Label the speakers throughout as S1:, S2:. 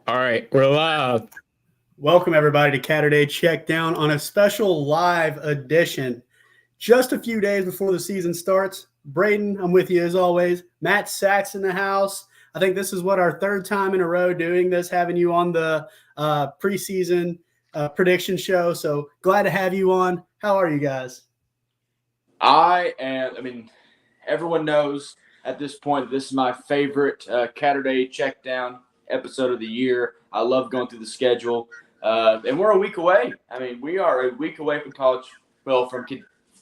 S1: All right, we're live.
S2: Welcome, everybody, to Caturday Checkdown on a special live edition. Just a few days before the season starts. Braden, I'm with you as always. Matt Sachs in the house. I think this is what our third time in a row doing this, having you on the preseason prediction show. So glad to have you on. How are you guys?
S3: Everyone knows at this point this is my favorite Caturday Checkdown episode of the year. I love going through the schedule. And we're a week away. We are a week away from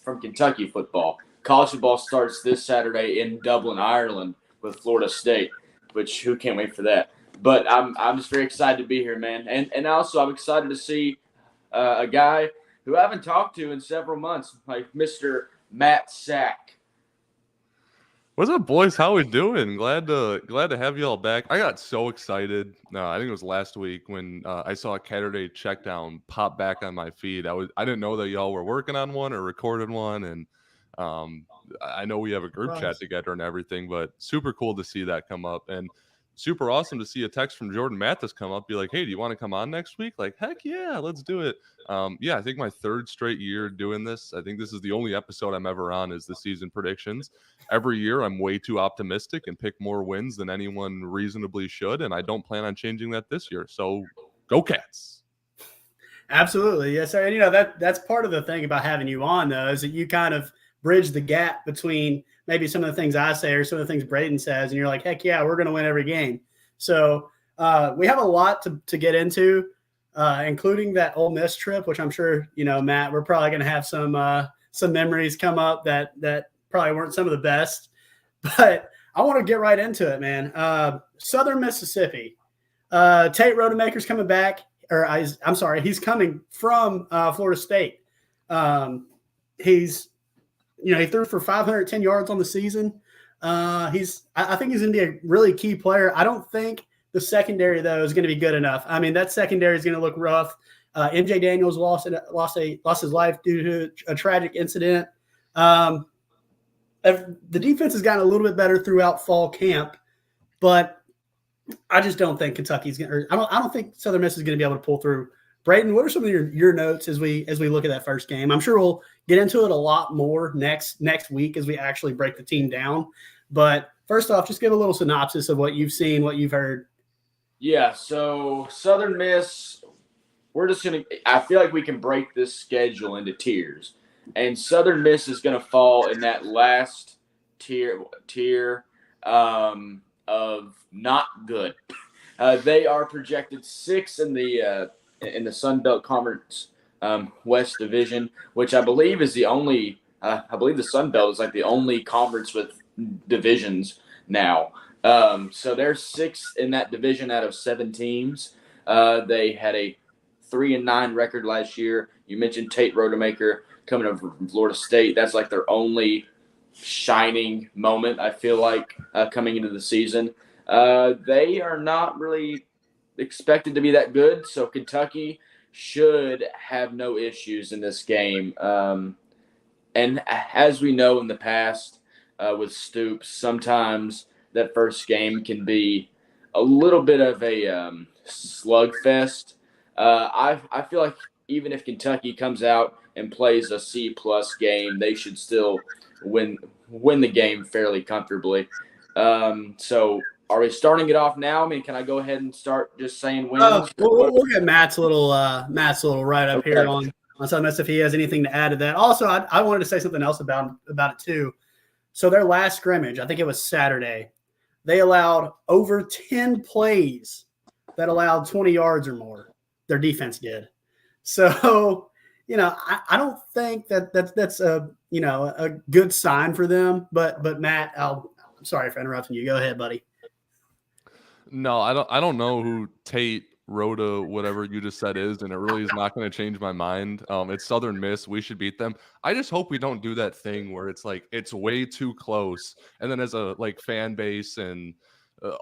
S3: from Kentucky football. College football starts this Saturday in Dublin, Ireland, with Florida State, which who can't wait for that. But I'm just very excited to be here, man. And also I'm excited to see a guy who I haven't talked to in several months, like Mr. Matt Sack.
S4: What's up, boys? How we doing? Glad to have you all back. I got so excited. I think it was last week when I saw a Caturday Checkdown pop back on my feed. I didn't know that y'all were working on one or recorded one, and I know we have a group chat together and everything. But super cool to see that come up, and super awesome to see a text from Jordan Mathus come up, be like, "Hey, do you want to come on next week?" Like, heck yeah, let's do it. I think my third straight year doing this. I think this is the only episode I'm ever on is the season predictions. Every year I'm way too optimistic and pick more wins than anyone reasonably should, and I don't plan on changing that this year. So go Cats.
S2: Absolutely. Yes, sir. And that's part of the thing about having you on, though, is that you kind of bridge the gap between maybe some of the things I say or some of the things Braden says, and you're like, heck yeah, we're going to win every game. So we have a lot to get into, including that Ole Miss trip, which I'm sure, Matt, we're probably going to have some memories come up that probably weren't some of the best. But I want to get right into it, man. Southern Mississippi. Tate Rodemaker's coming back, he's coming from Florida State. He threw for 510 yards on the season. I think he's going to be a really key player. I don't think the secondary, though, is going to be good enough. That secondary is going to look rough. MJ Daniels lost his life due to a tragic incident. The defense has gotten a little bit better throughout fall camp, but I just don't think Kentucky's going to. I don't think Southern Miss is going to be able to pull through. Braden, what are some of your notes as we look at that first game? I'm sure we'll get into it a lot more next week as we actually break the team down. But first off, just give a little synopsis of what you've seen, what you've heard.
S3: Yeah, so Southern Miss, I feel like we can break this schedule into tiers. And Southern Miss is going to fall in that last tier of not good. They are projected 6 in the Sun Belt Conference West Division, which I believe is the only. I believe the Sun Belt is like the only conference with divisions now. So they're 6th in that division out of 7 teams. They had a 3-9 record last year. You mentioned Tate Rodemaker coming over from Florida State. That's like their only shining moment, I feel like, coming into the season. They are not really expected to be that good, so Kentucky should have no issues in this game. And as we know in the past with Stoops, sometimes that first game can be a little bit of a slugfest. I feel like even if Kentucky comes out and plays a C-plus game, they should still win the game fairly comfortably. So are we starting it off now? Can I go ahead and start just saying wins?
S2: We'll get Matt's little write up here on Southern Miss if he has anything to add to that. Also, I wanted to say something else about it too. So their last scrimmage, I think it was Saturday, they allowed over 10 plays that allowed 20 yards or more. Their defense did. So, I don't think that's a good sign for them. But Matt, I'm sorry for interrupting you. Go ahead, buddy.
S4: No, I don't know who Tate Rhoda, whatever you just said is, and it really is not going to change my mind. It's Southern Miss. We should beat them. I just hope we don't do that thing where it's like it's way too close, and then as a fan base and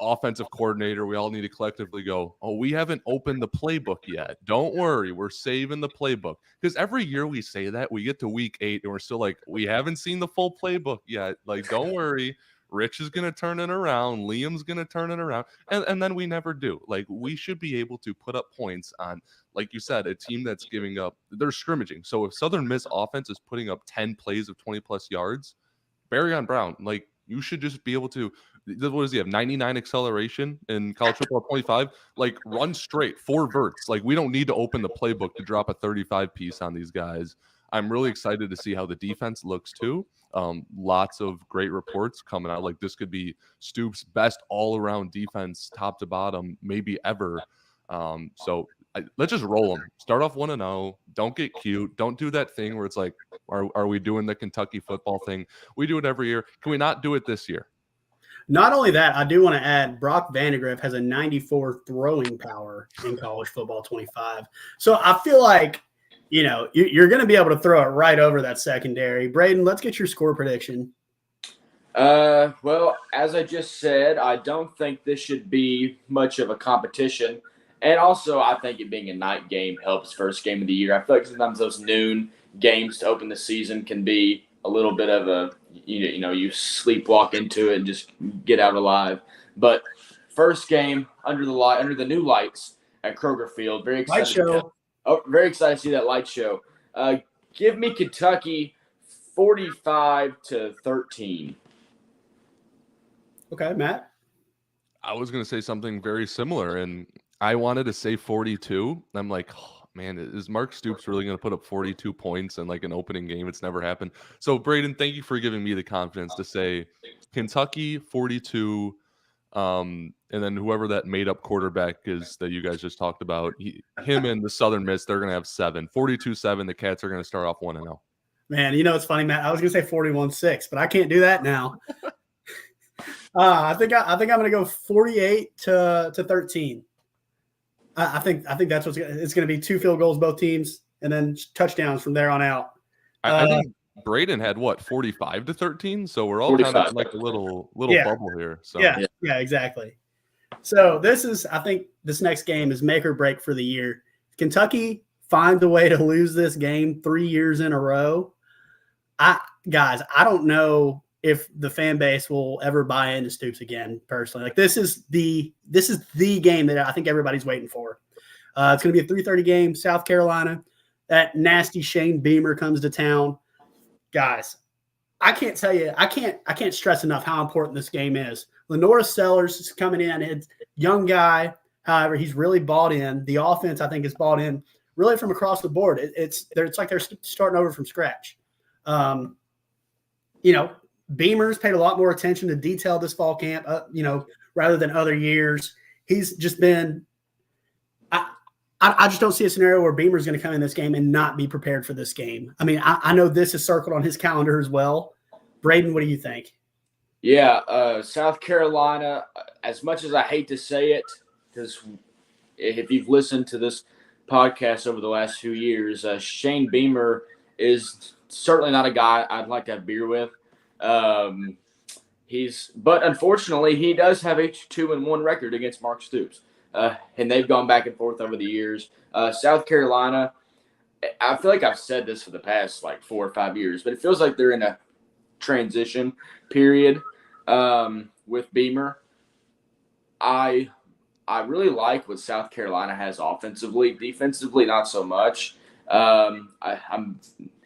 S4: offensive coordinator, we all need to collectively go, oh, we haven't opened the playbook yet. Don't worry, we're saving the playbook. Because every year we say that, we get to week 8 and we're still like, we haven't seen the full playbook yet. Like, don't worry, Rich is going to turn it around. Liam's going to turn it around. And then we never do. Like, we should be able to put up points on, like you said, a team that's giving up, they're scrimmaging. So if Southern Miss offense is putting up 10 plays of 20-plus yards, Barryon Brown, like, you should just be able to, what does he have, 99 acceleration in college football, 25? Like, run straight, 4 verts. Like, we don't need to open the playbook to drop a 35 piece on these guys. I'm really excited to see how the defense looks too. Lots of great reports coming out. Like, this could be Stoops' best all-around defense, top to bottom, maybe ever. Let's just roll them. Start off 1-0. Don't get cute. Don't do that thing where it's like, are we doing the Kentucky football thing? We do it every year. Can we not do it this year?
S2: Not only that, I do want to add Brock Vandegrift has a 94 throwing power in college football 25. So I feel like, you're going to be able to throw it right over that secondary. Braden, let's get your score prediction.
S3: Well, as I just said, I don't think this should be much of a competition. And also, I think it being a night game helps first game of the year. I feel like sometimes those noon games to open the season can be a little bit of a, you sleepwalk into it and just get out alive. But first game under the new lights at Kroger Field. Very excited.
S2: Light show.
S3: Very excited to see that light show. Give me Kentucky 45-13.
S2: Okay, Matt.
S4: I was going to say something very similar, and I wanted to say 42. I'm like, oh, man, is Mark Stoops really going to put up 42 points in like an opening game? It's never happened. So, Braden, thank you for giving me the confidence to say Kentucky 42. And then whoever that made-up quarterback is that you guys just talked about, him and the Southern Miss, they're going to have 7. 42-7, the Cats are going to start off 1-0.
S2: Man, it's funny, Matt. I was going to say 41-6, but I can't do that now. I think I'm going to go 48-13. I think that's it's going to be 2 field goals, both teams, and then touchdowns from there on out.
S4: I think Braden had 45-13, so we're all
S3: 45.
S4: kind of like a little bubble here. So
S2: yeah, exactly. So I think this next game is make or break for the year. Kentucky finds a way to lose this game 3 years in a row. I don't know if the fan base will ever buy into Stoops again. Personally, like this is the game that I think everybody's waiting for. It's going to be a 3:30 game, South Carolina. That nasty Shane Beamer comes to town. Guys, I can't tell you, I can't stress enough how important this game is. Lenora Sellers is coming in. It's a young guy. However, he's really bought in. The offense, I think, is bought in really from across the board. It's like they're starting over from scratch. Beamer's paid a lot more attention to detail this fall camp, rather than other years. He's just been I just don't see a scenario where Beamer's going to come in this game and not be prepared for this game. I mean, I know this is circled on his calendar as well. Braden, what do you think?
S3: Yeah, South Carolina, as much as I hate to say it, because if you've listened to this podcast over the last few years, Shane Beamer is certainly not a guy I'd like to have beer with. But unfortunately, he does have a 2-1 record against Mark Stoops. And they've gone back and forth over the years. South Carolina, I feel like I've said this for the past 4 or 5 years, but it feels like they're in a transition period with Beamer. I really like what South Carolina has offensively. Defensively, not so much.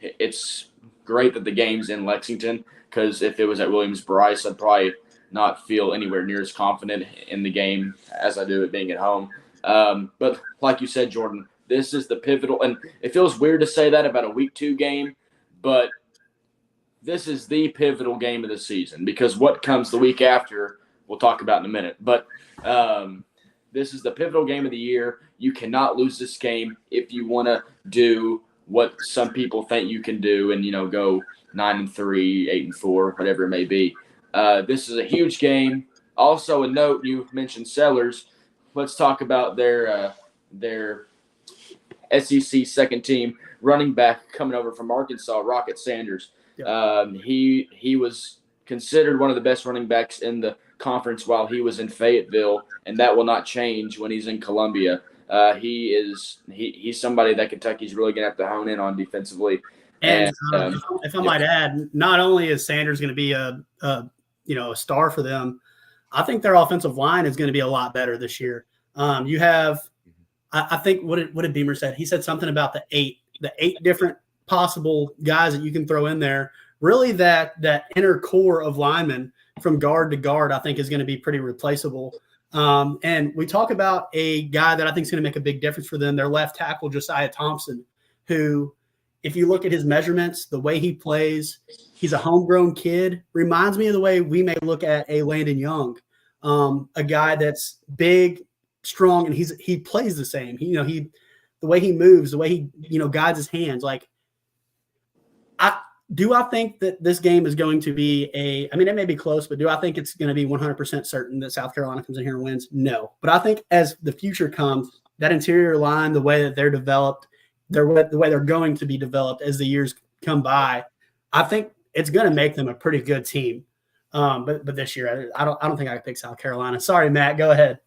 S3: It's great that the game's in Lexington, because if it was at Williams-Brice, I'd probably not feel anywhere near as confident in the game as I do it being at home. But like you said, Jordan, this is the pivotal, and it feels weird to say that about a week 2 game, but this is the pivotal game of the season, because what comes the week after, we'll talk about in a minute. But this is the pivotal game of the year. You cannot lose this game if you want to do what some people think you can do and, go 9-3, 8-4, whatever it may be. This is a huge game. Also, a note, you mentioned Sellers. Let's talk about their SEC second team running back coming over from Arkansas, Rocket Sanders. Yep. He was considered one of the best running backs in the conference while he was in Fayetteville, and that will not change when he's in Columbia. He's somebody that Kentucky's really going to have to hone in on defensively.
S2: And if I might add, not only is Sanders going to be a a star for them. I think their offensive line is going to be a lot better this year. You have, I think, what did Beamer said? He said something about the eight different possible guys that you can throw in there. Really, that inner core of linemen from guard to guard, I think, is going to be pretty replaceable. And we talk about a guy that I think is going to make a big difference for them, their left tackle, Josiah Thompson, who, if you look at his measurements, the way he plays, he's a homegrown kid, reminds me of the way we may look at a Landon Young, a guy that's big, strong, and he plays the same. The way he moves, the way he guides his hands. Like, I think that this game is going to be it may be close, but do I think it's going to be 100% certain that South Carolina comes in here and wins? No. But I think as the future comes, that interior line, the way that they're developed, the way they're going to be developed as the years come by, I think it's going to make them a pretty good team. But this year, I don't think I can pick South Carolina. Sorry, Matt. Go ahead.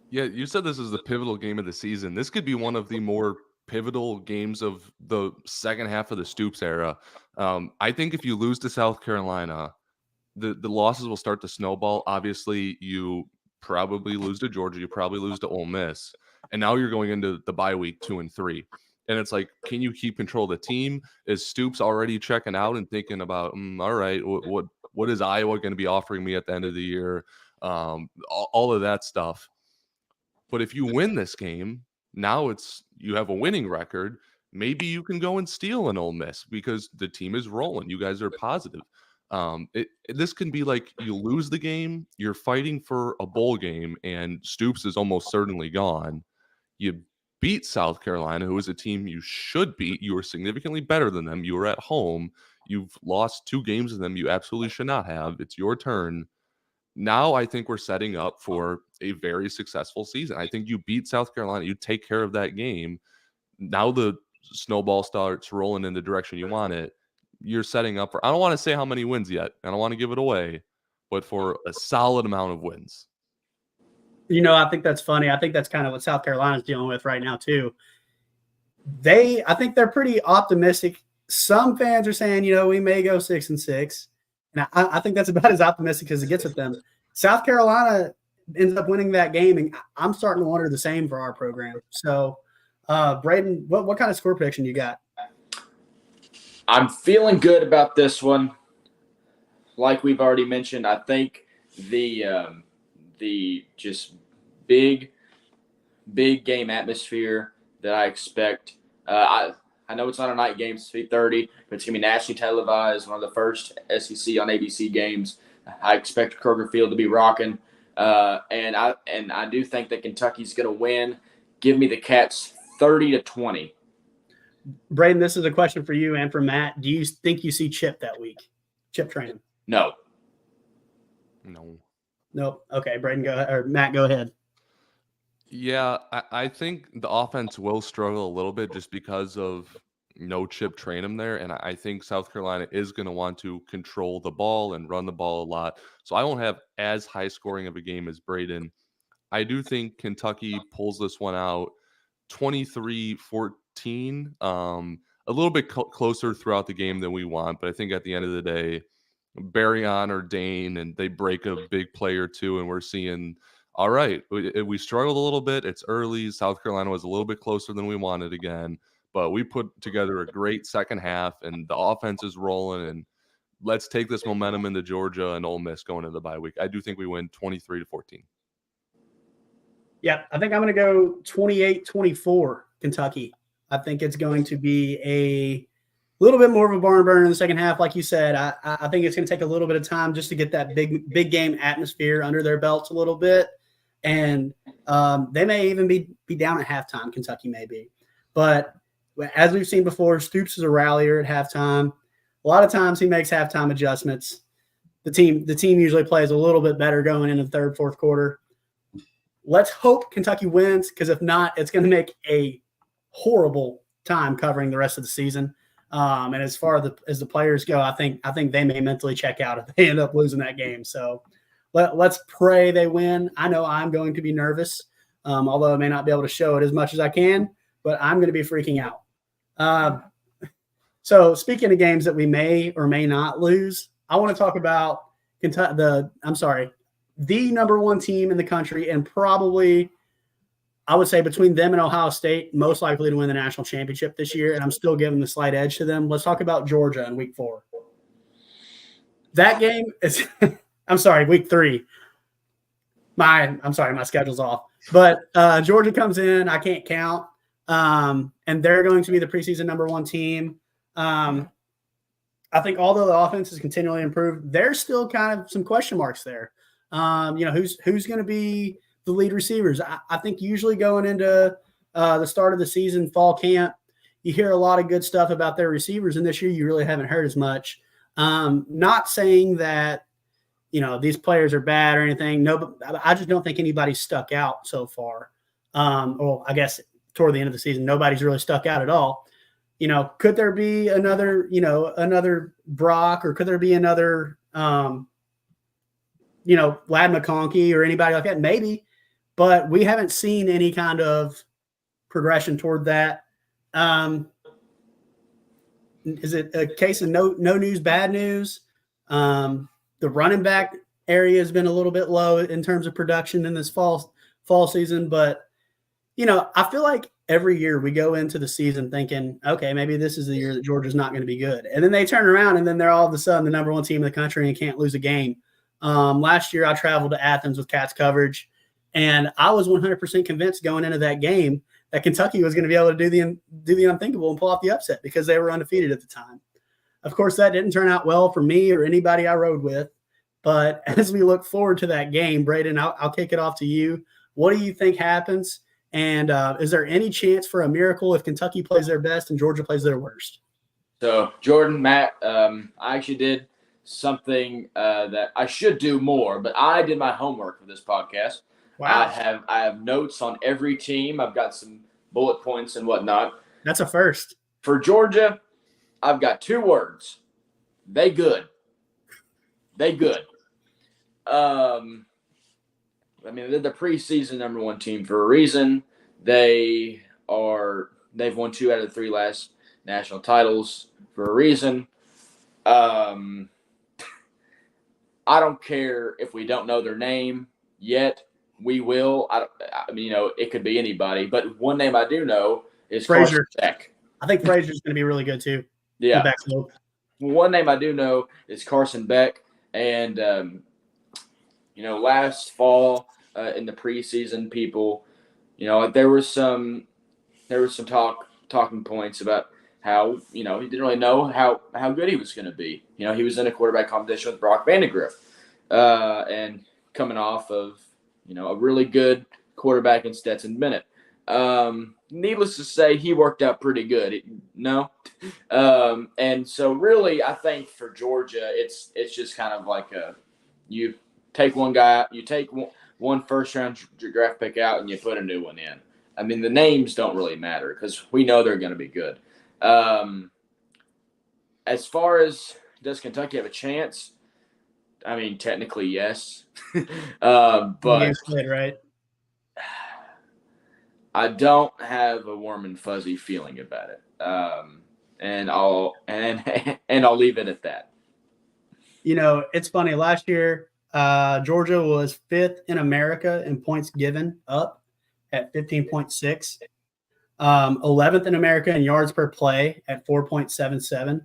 S4: Yeah, you said this is the pivotal game of the season. This could be one of the more pivotal games of the second half of the Stoops era. I think if you lose to South Carolina, the losses will start to snowball. Obviously, you probably lose to Georgia. You probably lose to Ole Miss. And now you're going into the bye week 2 and 3. And it's like, can you keep control of the team? Is Stoops already checking out and thinking about, all right, what is Iowa going to be offering me at the end of the year? All of that stuff. But if you win this game, now you have a winning record. Maybe you can go and steal an Ole Miss because the team is rolling. You guys are positive. This can be like you lose the game, you're fighting for a bowl game, and Stoops is almost certainly gone. You beat South Carolina, who is a team you should beat. You were significantly better than them. You were at home. You've lost 2 games of them you absolutely should not have. It's your turn. Now I think we're setting up for a very successful season. I think you beat South Carolina. You take care of that game. Now the snowball starts rolling in the direction you want it. You're setting up for, I don't want to say how many wins yet. I don't want to give it away, but for a solid amount of wins.
S2: I think that's funny. I think that's kind of what South Carolina is dealing with right now too. I think they're pretty optimistic. Some fans are saying, we may go 6-6. And I think that's about as optimistic as it gets with them. South Carolina ends up winning that game, and I'm starting to wonder the same for our program. So, Braden, what kind of score prediction you got?
S3: I'm feeling good about this one. Like we've already mentioned, I think the just big game atmosphere that I expect. I know it's not a night game, it's 3:30, but it's going to be nationally televised, one of the first SEC on ABC games. I expect Kroger Field to be rocking, and I do think that Kentucky's going to win. Give me the Cats 30-20.
S2: Braden, this is a question for you and for Matt. Do you think you see Chip that week? Chip training?
S3: No.
S2: Okay, Braden, go ahead, or Matt, go ahead.
S4: Yeah, I think the offense will struggle a little bit just because of no Chip Trayanum there. And I think South Carolina is going to want to control the ball and run the ball a lot. So I won't have as high scoring of a game as Braden. I do think Kentucky pulls this one out 23-14, a little bit closer throughout the game than we want. But I think at the end of the day, Barryon or Dane, and they break a big play or two, and we're seeing – all right, we struggled a little bit. It's early. South Carolina was a little bit closer than we wanted again, but we put together a great second half, and the offense is rolling, and let's take this momentum into Georgia and Ole Miss going into the bye week. I do think we win 23-14.
S2: Yeah, I think I'm going to go 28-24 Kentucky. I think it's going to be a little bit more of a barn burner in the second half. Like you said, I think it's going to take a little bit of time just to get that big game atmosphere under their belts a little bit. And they may even be down at halftime. Kentucky may be. But as we've seen before, Stoops is a rallier at halftime. A lot of times he makes halftime adjustments. The team usually plays a little bit better going into the third, fourth quarter. Let's hope Kentucky wins, because if not, it's going to make a horrible time covering the rest of the season. And as far as the players go, I think they may mentally check out if they end up losing that game. So let's pray they win. I know I'm going to be nervous, although I may not be able to show it as much as I can, but I'm going to be freaking out. So speaking of games that we may or may not lose, I want to talk about the number one team in the country, and probably I would say between them and Ohio State, most likely to win the national championship this year. And I'm still giving the slight edge to them. Let's talk about Georgia in week 4. That game is week 3. My schedule's off. But Georgia comes in, I can't count. And they're going to be the preseason number 1 team. I think although the offense has continually improved, there's still kind of some question marks there. Who's going to be the lead receivers? I think usually going into the start of the season, fall camp, you hear a lot of good stuff about their receivers, and this year you really haven't heard as much. Not saying that these players are bad or anything. No, but I just don't think anybody's stuck out so far. Well, I guess toward the end of the season, nobody's really stuck out at all. Could there be another Brock, or could there be another Lad McConkey or anybody like that? Maybe, but we haven't seen any kind of progression toward that. Is it a case of no news, bad news? The running back area has been a little bit low in terms of production in this fall season, but I feel like every year we go into the season thinking, okay, maybe this is the year that Georgia's not going to be good. And then they turn around and then they're all of a sudden the number 1 team in the country and can't lose a game. Last year I traveled to Athens with Cats coverage, and I was 100% convinced going into that game that Kentucky was going to be able to do the unthinkable and pull off the upset because they were undefeated at the time. Of course, that didn't turn out well for me or anybody I rode with. But as we look forward to that game, Braden, I'll kick it off to you. What do you think happens? And is there any chance for a miracle if Kentucky plays their best and Georgia plays their worst?
S3: So, Jordan, Matt, I actually did something that I should do more, but I did my homework for this podcast.
S2: Wow.
S3: I have notes on every team. I've got some bullet points and whatnot.
S2: That's a first.
S3: For Georgia, I've got 2 words. They good. They good. They're the preseason number 1 team for a reason. They've won 2 out of the 3 last national titles for a reason. I don't care if we don't know their name yet. We will. It could be anybody, but one name I do know is
S2: Frazier.
S3: Carson Beck.
S2: I think Frazier's going to be really good too.
S3: Yeah. One name I do know is Carson Beck, and last fall in the preseason, people, there was some talking points about how he didn't really know how good he was going to be. He was in a quarterback competition with Brock Vandegrift, and coming off of a really good quarterback in Stetson Bennett. Needless to say, he worked out pretty good. And so really, I think for Georgia, it's just kind of like you take one guy, you take one first-round draft pick out, and you put a new one in. The names don't really matter because we know they're going to be good. As far as does Kentucky have a chance? Technically, yes. But
S2: right?
S3: I don't have a warm and fuzzy feeling about it. And I'll leave it at that.
S2: It's funny. Last year, Georgia was 5th in America in points given up at 15.6. 11th in America in yards per play at 4.77.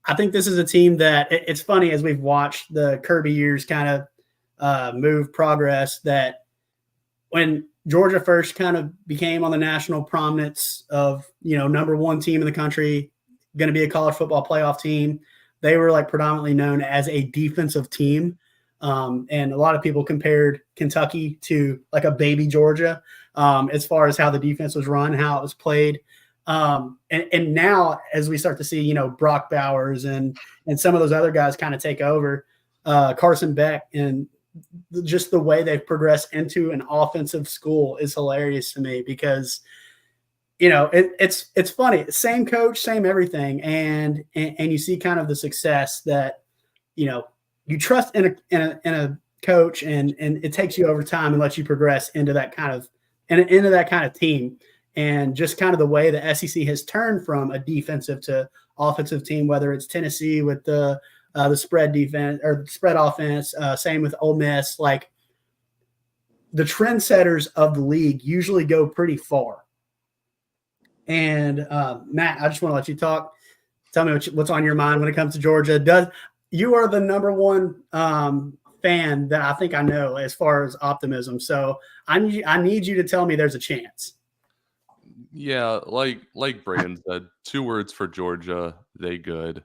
S2: I think this is a team that it's funny as we've watched the Kirby years kind of move progress, that when Georgia first kind of became on the national prominence of, number 1 team in the country, going to be a college football playoff team, they were like predominantly known as a defensive team. And a lot of people compared Kentucky to like a baby Georgia as far as how the defense was run, how it was played. And now as we start to see, Brock Bowers and some of those other guys kind of take over, Carson Beck, and just the way they've progressed into an offensive school is hilarious to me because, it's funny. Same coach, same everything. And you see kind of the success that, you trust in a coach, and it takes you over time and lets you progress into that kind of team. And just kind of the way the SEC has turned from a defensive to offensive team, whether it's Tennessee with the the spread defense or spread offense. Same with Ole Miss. Like the trendsetters of the league usually go pretty far. And Matt, I just want to let you talk. Tell me what's on your mind when it comes to Georgia. You are the number one fan that I think I know as far as optimism. So I need you to tell me there's a chance.
S4: Yeah, like Braden said, 2 words for Georgia, they good.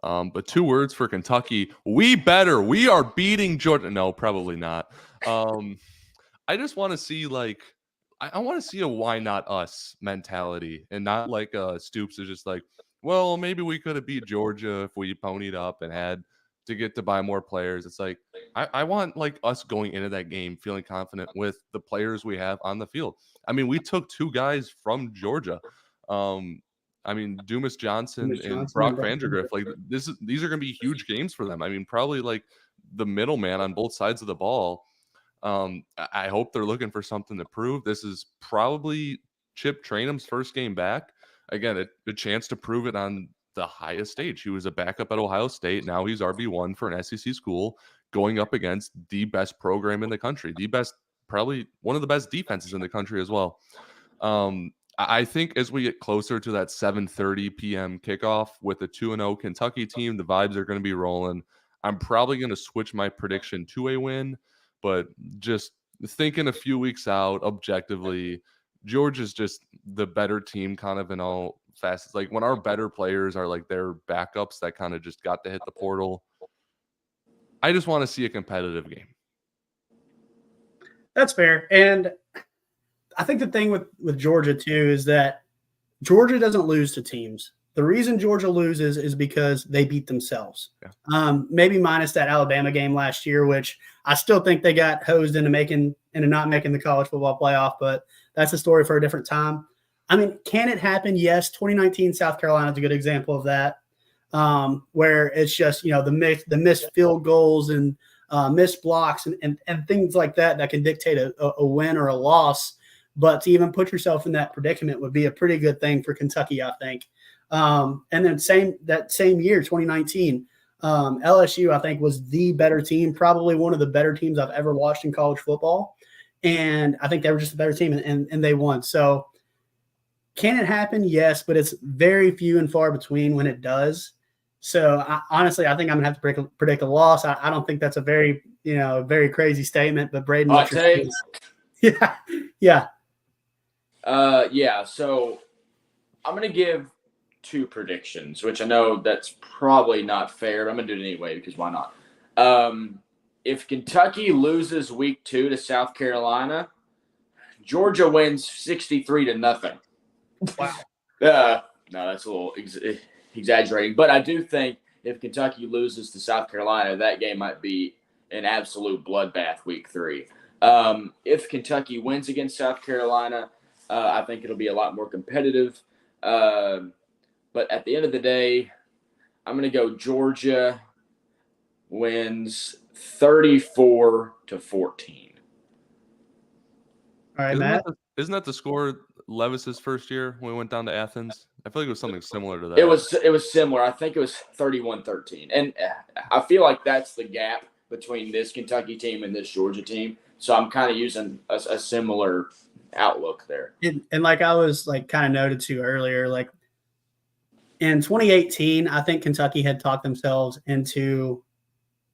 S4: But 2 words for Kentucky, we better. We are beating Georgia. No, probably not. I just want to see I want to see a why not us mentality, and not like Stoops is just like, well, maybe we could have beat Georgia if we ponied up and had to get to buy more players. It's like I want like us going into that game feeling confident with the players we have on the field. I mean, we took 2 guys from Georgia. I mean, Dumas Johnson and Brock Vandegrift. Like these are going to be huge games for them. I mean, probably like the middleman on both sides of the ball. I hope they're looking for something to prove. This is probably Chip Trainum's first game back. Again, a chance to prove it on the highest stage. He was a backup at Ohio State. Now he's RB1 for an SEC school going up against the best program in the country, the best, probably one of the best defenses in the country as well. I think as we get closer to that 7:30 p.m. kickoff with a 2-0 Kentucky team, the vibes are going to be rolling. I'm probably going to switch my prediction to a win. But just thinking a few weeks out, objectively, Georgia's just the better team kind of in all facets. Like when our better players are like their backups that kind of just got to hit the portal. I just want to see a competitive game.
S2: That's fair. And I think the thing with Georgia, too, is that Georgia doesn't lose to teams. The reason Georgia loses is because they beat themselves. Yeah. Maybe minus that Alabama game last year, which I still think they got hosed into not making the college football playoff, but that's a story for a different time. I mean, can it happen? Yes. 2019 South Carolina is a good example of that, where it's just, the missed field goals and missed blocks and things like that can dictate a win or a loss. But to even put yourself in that predicament would be a pretty good thing for Kentucky, I think. And then that same year, 2019, LSU, I think, was the better team, probably one of the better teams I've ever watched in college football. And I think they were just a better team, and they won. So can it happen? Yes, but it's very few and far between when it does. So honestly, I think I'm going to have to predict a loss. I don't think that's a very crazy statement, but Braden, what's your take? Yeah.
S3: So I'm going to give 2 predictions, which I know that's probably not fair, but I'm going to do it anyway because why not? If Kentucky loses week 2 to South Carolina, Georgia wins 63-0.
S2: Wow.
S3: No, that's a little exaggerating, but I do think if Kentucky loses to South Carolina, that game might be an absolute bloodbath week 3. If Kentucky wins against South Carolina, I think it'll be a lot more competitive. But at the end of the day, I'm going to go Georgia wins 34-14.
S2: All right, Matt.
S4: Isn't that the score Levis's first year when we went down to Athens? I feel like it was something similar to that.
S3: It was similar. I think it was 31-13. And I feel like that's the gap between this Kentucky team and this Georgia team. So I'm kind of using a similar outlook there.
S2: And like I was like kind of noted to earlier, like in 2018, I think Kentucky had talked themselves into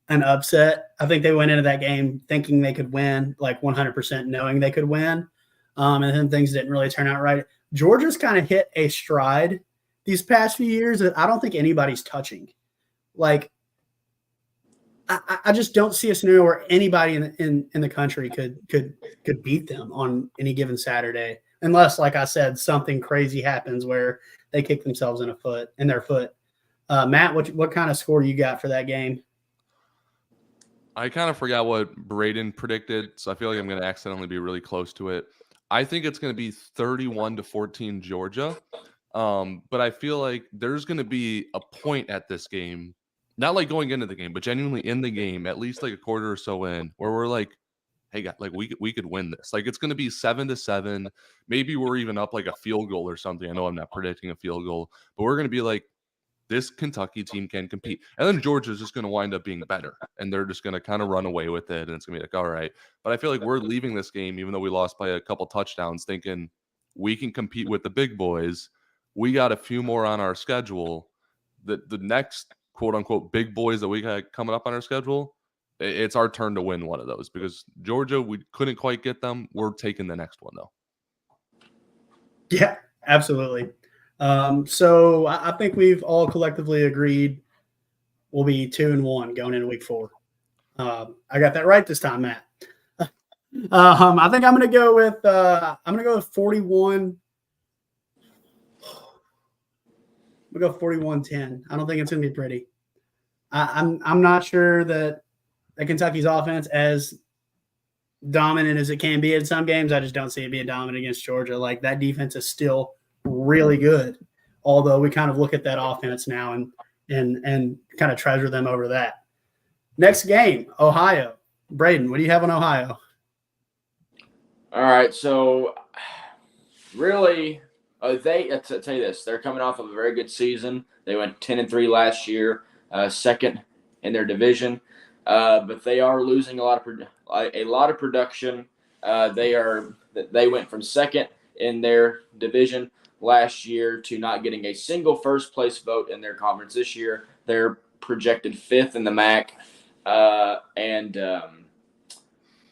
S2: an upset. I think they went into that game thinking they could win, like 100% knowing they could win. And then things didn't really turn out right. Georgia's kind of hit a stride these past few years that I don't think anybody's touching. Like, I just don't see a scenario where anybody in the country could beat them on any given Saturday, unless, like I said, something crazy happens where they kick themselves in their foot. Matt, what kind of score you got for that game?
S4: I kind of forgot what Braden predicted, so I feel like I'm going to accidentally be really close to it. I think it's going to be 31-14 Georgia, but I feel like there's going to be a point at this game, not like going into the game, but genuinely in the game, at least like a quarter or so in, where we're like, hey, guys, like we could win this. Like it's going to be 7-7. Maybe we're even up like a field goal or something. I know I'm not predicting a field goal, but we're going to be like, this Kentucky team can compete. And then Georgia's just going to wind up being better, and they're just going to kind of run away with it, and it's going to be like, all right. But I feel like we're leaving this game, even though we lost by a couple touchdowns, thinking we can compete with the big boys. We got a few more on our schedule. The next quote-unquote big boys that we got coming up on our schedule, it's our turn to win one of those, because Georgia, we couldn't quite get them. We're taking the next one, though.
S2: Yeah, absolutely. So I think we've all collectively agreed we'll be 2-1 going into week 4. I got that right this time, Matt. I think I'm going to go with 41. I'm going to go 41-10. I don't think it's going to be pretty. I'm not sure that Kentucky's offense, as dominant as it can be in some games, I just don't see it being dominant against Georgia. Like, that defense is still really good, although we kind of look at that offense now and kind of treasure them over that. Next game, Ohio. Braden, what do you have on Ohio?
S3: All right, so really, I'll tell you this: they're coming off of a very good season. They went 10-3 last year, second in their division, but they are losing a lot of production. They went from second in their division last year to not getting a single first place vote in their conference this year. They're projected 5th in the MAC, and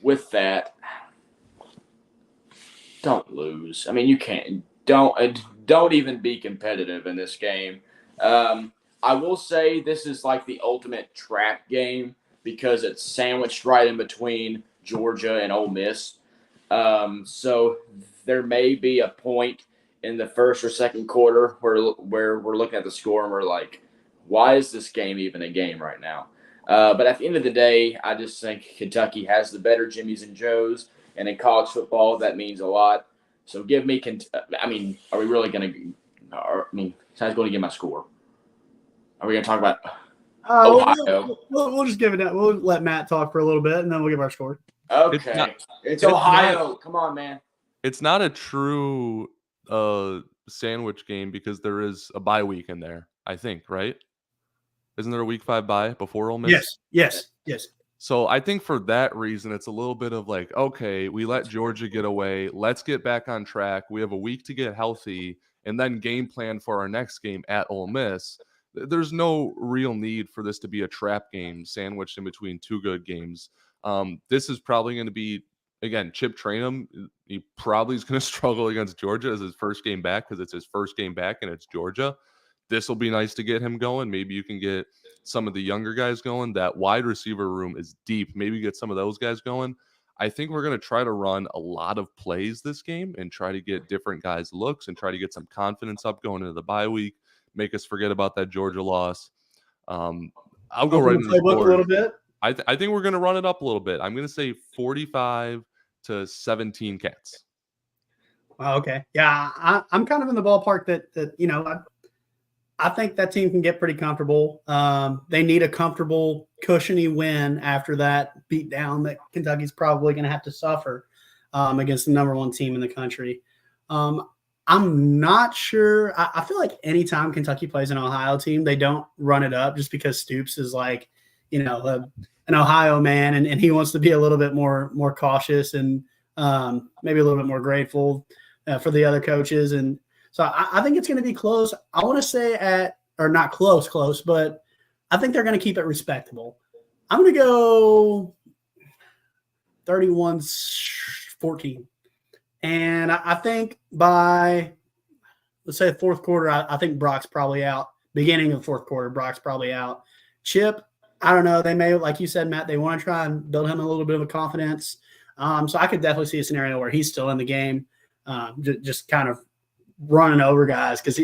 S3: with that, don't lose. I mean, you can't. Don't even be competitive in this game. I will say this is like the ultimate trap game because it's sandwiched right in between Georgia and Ole Miss. So there may be a point in the first or second quarter where we're looking at the score and we're like, why is this game even a game right now? But at the end of the day, I just think Kentucky has the better Jimmys and Joes, and in college football, that means a lot. So give me – I mean, are we really going to – I mean, someone's going to give my score. Are we going to talk about Ohio?
S2: We'll just give it that. We'll let Matt talk for a little bit, and then we'll give our score.
S3: Okay. It's Ohio. Come on, man.
S4: It's not a true sandwich game because there is a bye week in there, I think, right? Isn't there a week 5 bye before Ole Miss?
S2: Yes.
S4: So I think for that reason, it's a little bit of like, okay, we let Georgia get away. Let's get back on track. We have a week to get healthy and then game plan for our next game at Ole Miss. There's no real need for this to be a trap game sandwiched in between 2 good games. This is probably going to be, again, Chip Trainum. He probably is going to struggle against Georgia as his first game back because it's his first game back and it's Georgia. This will be nice to get him going. Maybe you can get some of the younger guys going. That wide receiver room is deep. Maybe get some of those guys going. I think we're going to try to run a lot of plays this game and try to get different guys looks and try to get some confidence up going into the bye week. Make us forget about that Georgia loss. I'll go right into the board.
S2: A little bit.
S4: I think we're going to run it up a little bit. I'm going to say 45-17 Cats.
S2: Wow, okay. Yeah, I'm kind of in the ballpark that you know, I think that team can get pretty comfortable. They need a comfortable, cushiony win after that beatdown that Kentucky's probably going to have to suffer against the number 1 team in the country. I'm not sure. I feel like anytime Kentucky plays an Ohio team, they don't run it up just because Stoops is like, you know, an Ohio man, and he wants to be a little bit more cautious and maybe a little bit more grateful for the other coaches. And so I think it's going to be close. I want to say not close, but I think they're going to keep it respectable. I'm going to go 31-14. And I think by, let's say, the fourth quarter, I think Brock's probably out. Beginning of the fourth quarter, Brock's probably out. Chip, I don't know. They may, like you said, Matt, they want to try and build him a little bit of a confidence. So I could definitely see a scenario where he's still in the game, just kind of running over guys because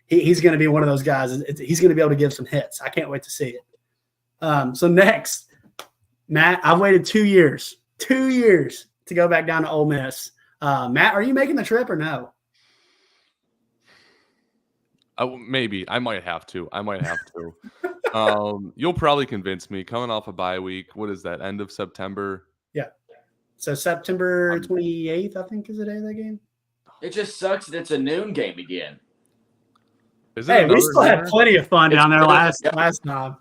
S2: he's going to be one of those guys. He's going to be able to give some hits. I can't wait to see it. So next, Matt, I've waited 2 years to go back down to Ole Miss. Matt, are you making the trip or no?
S4: Maybe. I might have to. You'll probably convince me. Coming off a bye week, what is that, end of September?
S2: Yeah. So September 28th, I think, is the day of that game.
S3: It just sucks that it's a noon game again.
S4: Is it
S2: Hey, we
S4: another
S2: still had
S4: nightmare?
S2: plenty of fun down there last
S3: yeah.
S2: time.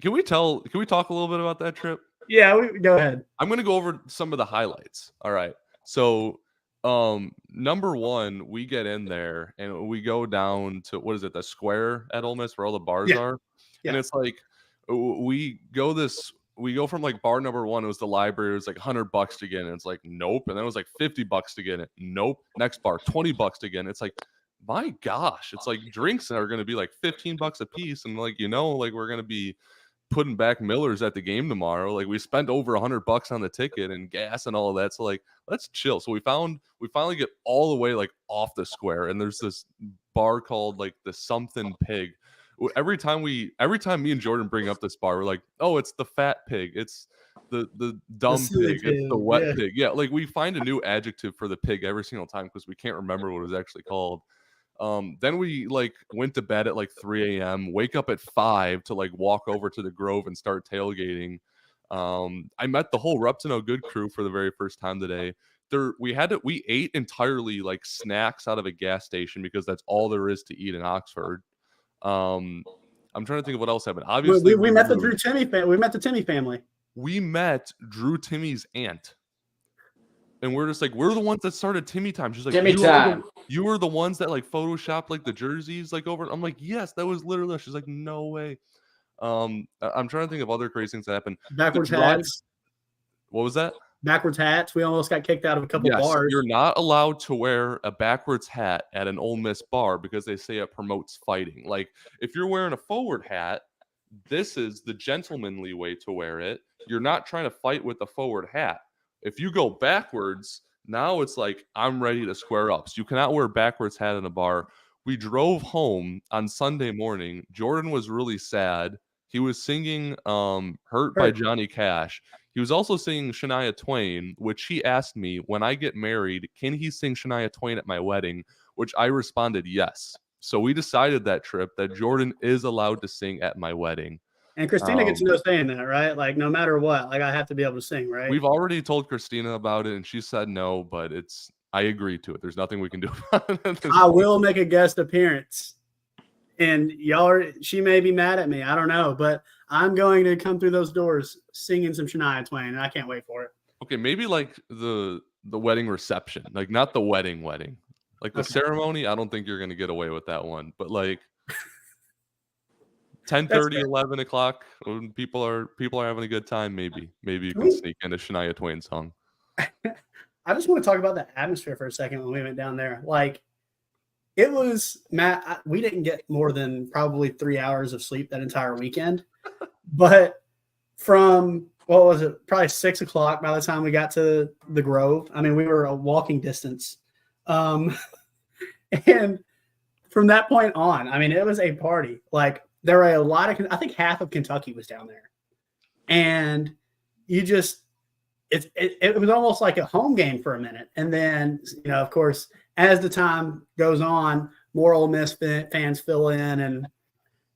S4: Can we talk a little bit about that trip?
S2: Yeah, go ahead.
S4: I'm going to go over some of the highlights. All right. So, number one, we get in there and we go down to, what is it, the square at Ole Miss where all the bars
S2: Yeah.
S4: are.
S2: Yeah.
S4: And it's like, we go from like bar number one, it was the library, it was like $100 to get in. It's like, nope. And then it was like $50 to get in. Nope. Next bar, $20 to get in. It's like, my gosh, it's like drinks are going to be like $15 a piece. And like, like we're going to be putting back Millers at the game tomorrow. Like we spent over $100 on the ticket and gas and all of that. So like, let's chill. So we finally get all the way like off the square, and there's this bar called like the Something Pig. Every time me and Jordan bring up this bar, we're like, oh, it's the fat pig. It's the dumb pig. It's the wet pig. Yeah. Like we find a new adjective for the pig every single time because we can't remember what it was actually called. Then we like went to bed at like 3 a.m., wake up at 5 to like walk over to the Grove and start tailgating. I met the whole Reps and No Good crew for the very first time today. We ate entirely like snacks out of a gas station because that's all there is to eat in Oxford. I'm trying to think of what else happened. Obviously,
S2: we met the Drew Timmy family. We met the Timmy family.
S4: We met Drew Timmy's aunt. And we're just like, we're the ones that started Timmy Time. She's like,
S3: Timmy Time.
S4: You were the ones that like photoshopped like the jerseys like over. I'm like, yes, that was literally. She's like, no way. I'm trying to think of other crazy things that happened.
S2: Backwards hats.
S4: What was that?
S2: Backwards hats. We almost got kicked out of a couple bars.
S4: You're not allowed to wear a backwards hat at an Ole Miss bar because they say it promotes fighting. Like if you're wearing a forward hat, this is the gentlemanly way to wear it. You're not trying to fight with the forward hat. If you go backwards, now it's like, I'm ready to square up. So you cannot wear a backwards hat in a bar. We drove home on Sunday morning. Jordan was really sad. He was singing Hurt by Johnny Cash. He was also singing Shania Twain, which he asked me, when I get married, can he sing Shania Twain at my wedding? Which I responded, yes. So we decided that trip that Jordan is allowed to sing at my wedding.
S2: And Christina gets no say in that, right? Like no matter what, like I have to be able to sing, right?
S4: We've already told Christina about it, and she said no, but I agreed to it. There's nothing we can do about it.
S2: I will make a guest appearance, and she may be mad at me. I don't know, but I'm going to come through those doors singing some Shania Twain, and I can't wait for it.
S4: Okay, maybe like the wedding reception, like not the wedding, like the ceremony. I don't think you're gonna get away with that one, but like 10:30, 11 o'clock, when people are having a good time. Maybe you can sneak in a Shania Twain song.
S2: I just want to talk about the atmosphere for a second when we went down there. Like it was, Matt, we didn't get more than probably 3 hours of sleep that entire weekend, but from what was it, probably 6 o'clock by the time we got to the Grove. I mean, we were a walking distance. And from that point on, I mean, it was a party. Like there were a lot of, I think half of Kentucky was down there. And you just, it was almost like a home game for a minute. And then, of course, as the time goes on, more Ole Miss fans fill in. And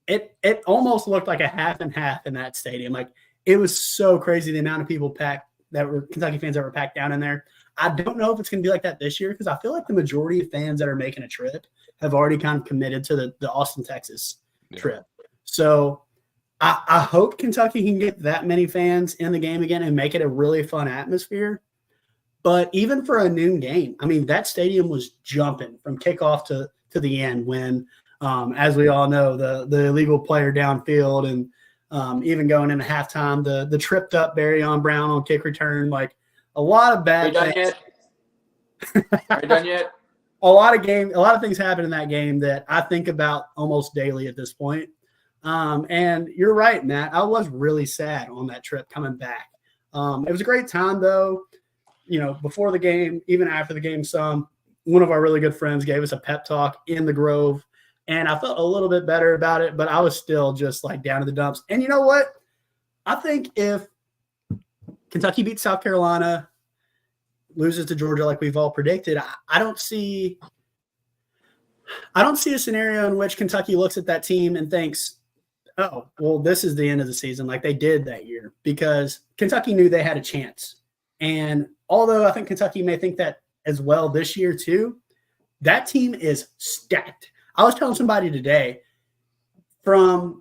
S2: it almost looked like a half and half in that stadium. Like it was so crazy the amount of people packed that were Kentucky fans that were packed down in there. I don't know if it's going to be like that this year because I feel like the majority of fans that are making a trip have already kind of committed to the Austin, Texas trip. So I hope Kentucky can get that many fans in the game again and make it a really fun atmosphere. But even for a noon game, I mean, that stadium was jumping from kickoff to the end when, as we all know, the illegal player downfield and even going into halftime, the tripped up Barryon Brown on kick return, like a lot of bad things.
S3: Are you done yet?
S2: A lot of things happened in that game that I think about almost daily at this point. And you're right, Matt. I was really sad on that trip coming back. It was a great time, though. Before the game, even after the game, one of our really good friends gave us a pep talk in the Grove, and I felt a little bit better about it, but I was still just like down to the dumps. And you know what? I think if Kentucky beats South Carolina, loses to Georgia like we've all predicted, I don't see a scenario in which Kentucky looks at that team and thinks, oh, well, this is the end of the season like they did that year, because Kentucky knew they had a chance. And although I think Kentucky may think that as well this year too, that team is stacked. I was telling somebody today, from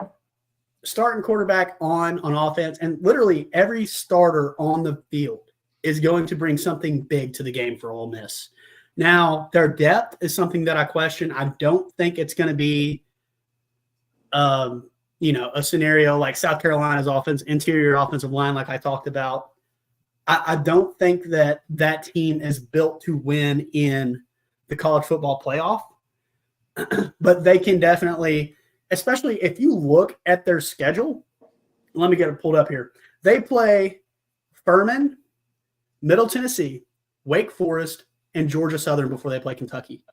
S2: starting quarterback on offense, and literally every starter on the field is going to bring something big to the game for Ole Miss. Now, their depth is something that I question. I don't think it's going to be, a scenario like South Carolina's interior offensive line, like I talked about. I don't think that team is built to win in the college football playoff, but they can definitely, especially if you look at their schedule. Let me get it pulled up here. They play Furman, Middle Tennessee, Wake Forest, and Georgia Southern before they play Kentucky.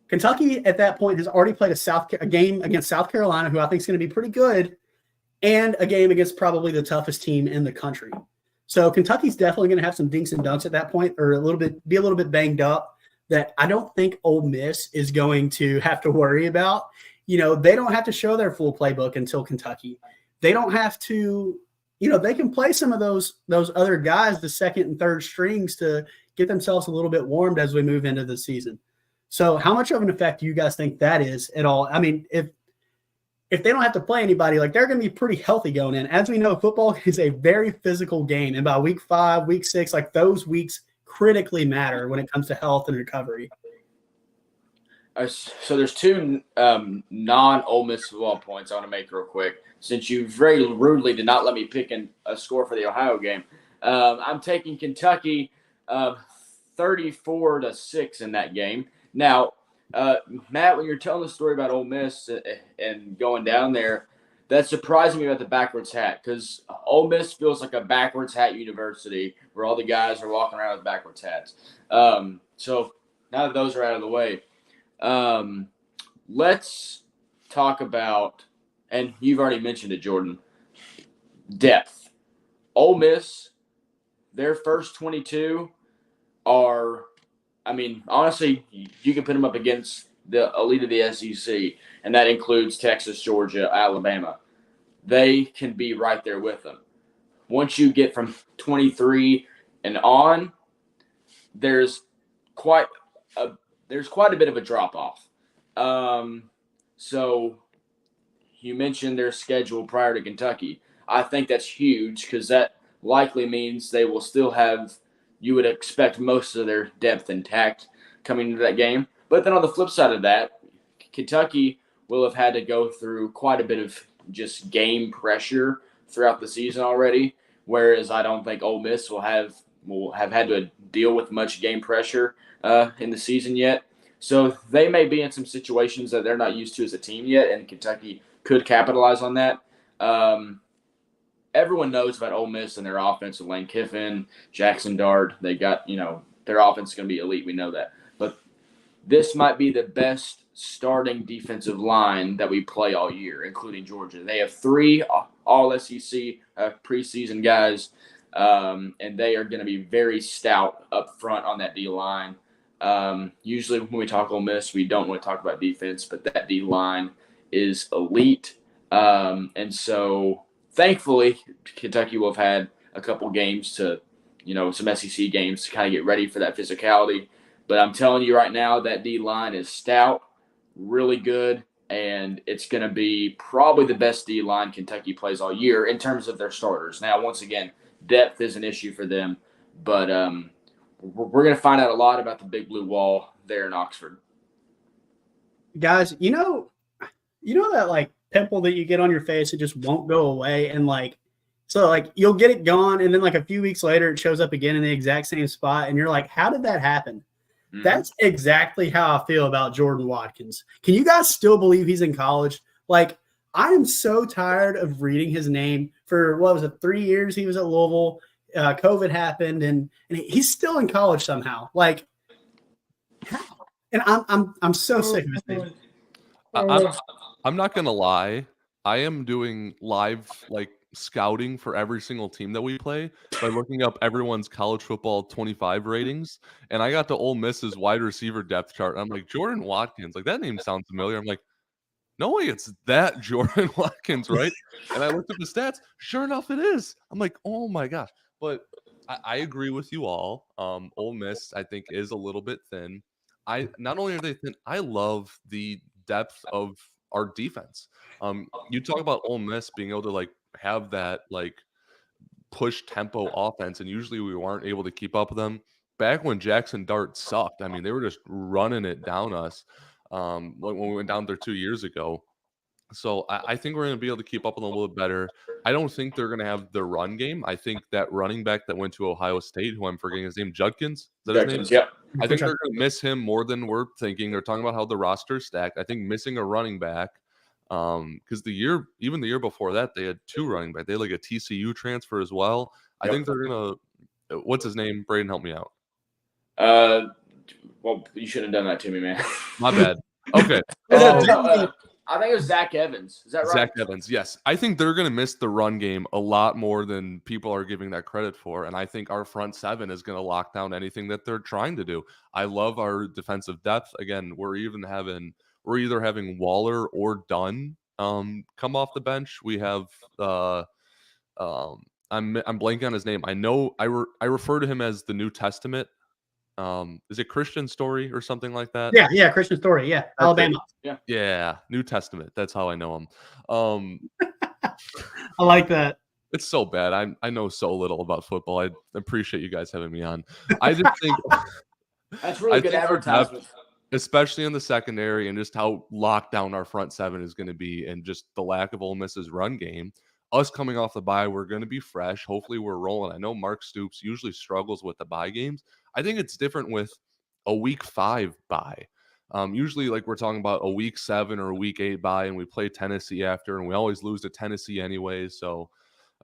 S2: Kentucky at that point has already played a game against South Carolina, who I think is going to be pretty good, and a game against probably the toughest team in the country. So Kentucky's definitely going to have some dinks and dunks at that point, or be a little bit banged up, that I don't think Ole Miss is going to have to worry about. They don't have to show their full playbook until Kentucky. They don't have to, they can play some of those other guys, the second and third strings, to get themselves a little bit warmed as we move into the season. So how much of an effect do you guys think that is at all? I mean, if they don't have to play anybody, like, they're going to be pretty healthy going in. As we know, football is a very physical game. And by week 5, week 6, like, those weeks critically matter when it comes to health and recovery.
S3: So there's two non-Ole Miss football points I want to make real quick. Since you very rudely did not let me pick a score for the Ohio game, I'm taking Kentucky 34-6 in that game. Now, Matt, when you're telling the story about Ole Miss and going down there, that's surprising me about the backwards hat, because Ole Miss feels like a backwards hat university where all the guys are walking around with backwards hats. So now that those are out of the way, let's talk about, and you've already mentioned it, Jordan, depth. Ole Miss, their first 22 are, I mean, honestly, you can put them up against the elite of the SEC, and that includes Texas, Georgia, Alabama. They can be right there with them. Once you get from 23 and on, there's quite a bit of a drop-off. So you mentioned their schedule prior to Kentucky. I think that's huge, because that likely means they will still have, you would expect, most of their depth intact coming into that game. But then on the flip side of that, Kentucky will have had to go through quite a bit of just game pressure throughout the season already, whereas I don't think Ole Miss will have had to deal with much game pressure in the season yet. So they may be in some situations that they're not used to as a team yet, and Kentucky could capitalize on that. Everyone knows about Ole Miss and their offense with Lane Kiffin, Jackson Dart. They got, their offense is going to be elite. We know that. But this might be the best starting defensive line that we play all year, including Georgia. They have 3 all-SEC preseason guys, and they are going to be very stout up front on that D-line. Usually when we talk Ole Miss, we don't want to talk about defense, but that D-line is elite. And so thankfully, Kentucky will have had a couple games to, some SEC games to kind of get ready for that physicality. But I'm telling you right now, that D-line is stout, really good, and it's going to be probably the best D-line Kentucky plays all year in terms of their starters. Now, once again, depth is an issue for them, but we're going to find out a lot about the Big Blue Wall there in Oxford.
S2: Guys, you know that, like, pimple that you get on your face, it just won't go away, and you'll get it gone, and then like a few weeks later it shows up again in the exact same spot, and you're like, how did that happen? Mm-hmm. That's exactly how I feel about Jordan Watkins. Can you guys still believe he's in college? Like, I am so tired of reading his name for 3 years he was at Louisville. COVID happened, and he's still in college somehow. Like, how? And I'm so sick of his name.
S4: I'm not gonna lie. I am doing live scouting for every single team that we play by looking up everyone's college football 25 ratings, and I got the Ole Miss's wide receiver depth chart. I'm like, Jordan Watkins, like, that name sounds familiar. I'm like, no way, it's that Jordan Watkins, right? And I looked up the stats. Sure enough, it is. I'm like, oh my gosh. But I agree with you all. Ole Miss, I think, is a little bit thin. not only are they thin, I love the depth of our defense. You talk about Ole Miss being able to like have that like push tempo offense, and usually we weren't able to keep up with them. Back when Jackson Dart sucked, I mean, they were just running it down us when we went down there 2 years ago. So I think we're going to be able to keep up with them a little bit better. I don't think they're going to have the run game. I think that running back that went to Ohio State, who I'm forgetting his name, Judkins, is that his name?
S3: Judkins, yep.
S4: I think they're going to miss him more than we're thinking. They're talking about how the roster's stacked. I think missing a running back, because even the year before that, they had 2 running backs. They had like a TCU transfer as well. I think they're going to, what's his name? Braden, help me out.
S3: Well, you shouldn't have done that to me, man.
S4: My bad. Okay.
S3: I think it was Zach Evans. Is that right?
S4: Zach Evans, yes. I think they're going to miss the run game a lot more than people are giving that credit for. And I think our front 7 is going to lock down anything that they're trying to do. I love our defensive depth. Again, we're either having Waller or Dunn come off the bench. We have I'm blanking on his name. I know I refer to him as the New Testament. Is it Christian Story or something like that?
S2: Yeah, Christian Story. Yeah, Alabama.
S4: Yeah, New Testament. That's how I know him.
S2: I like that.
S4: It's so bad. I know so little about football. I appreciate you guys having me on. I just think
S3: that's really good advertisement,
S4: especially in the secondary, and just how locked down our front 7 is going to be, and just the lack of Ole Miss's run game. Us coming off the bye, we're going to be fresh. Hopefully we're rolling. I know Mark Stoops usually struggles with the bye games. I think it's different with a week 5 bye. Usually like we're talking about a week 7 or a week 8 bye, and we play Tennessee after, and we always lose to Tennessee anyway. So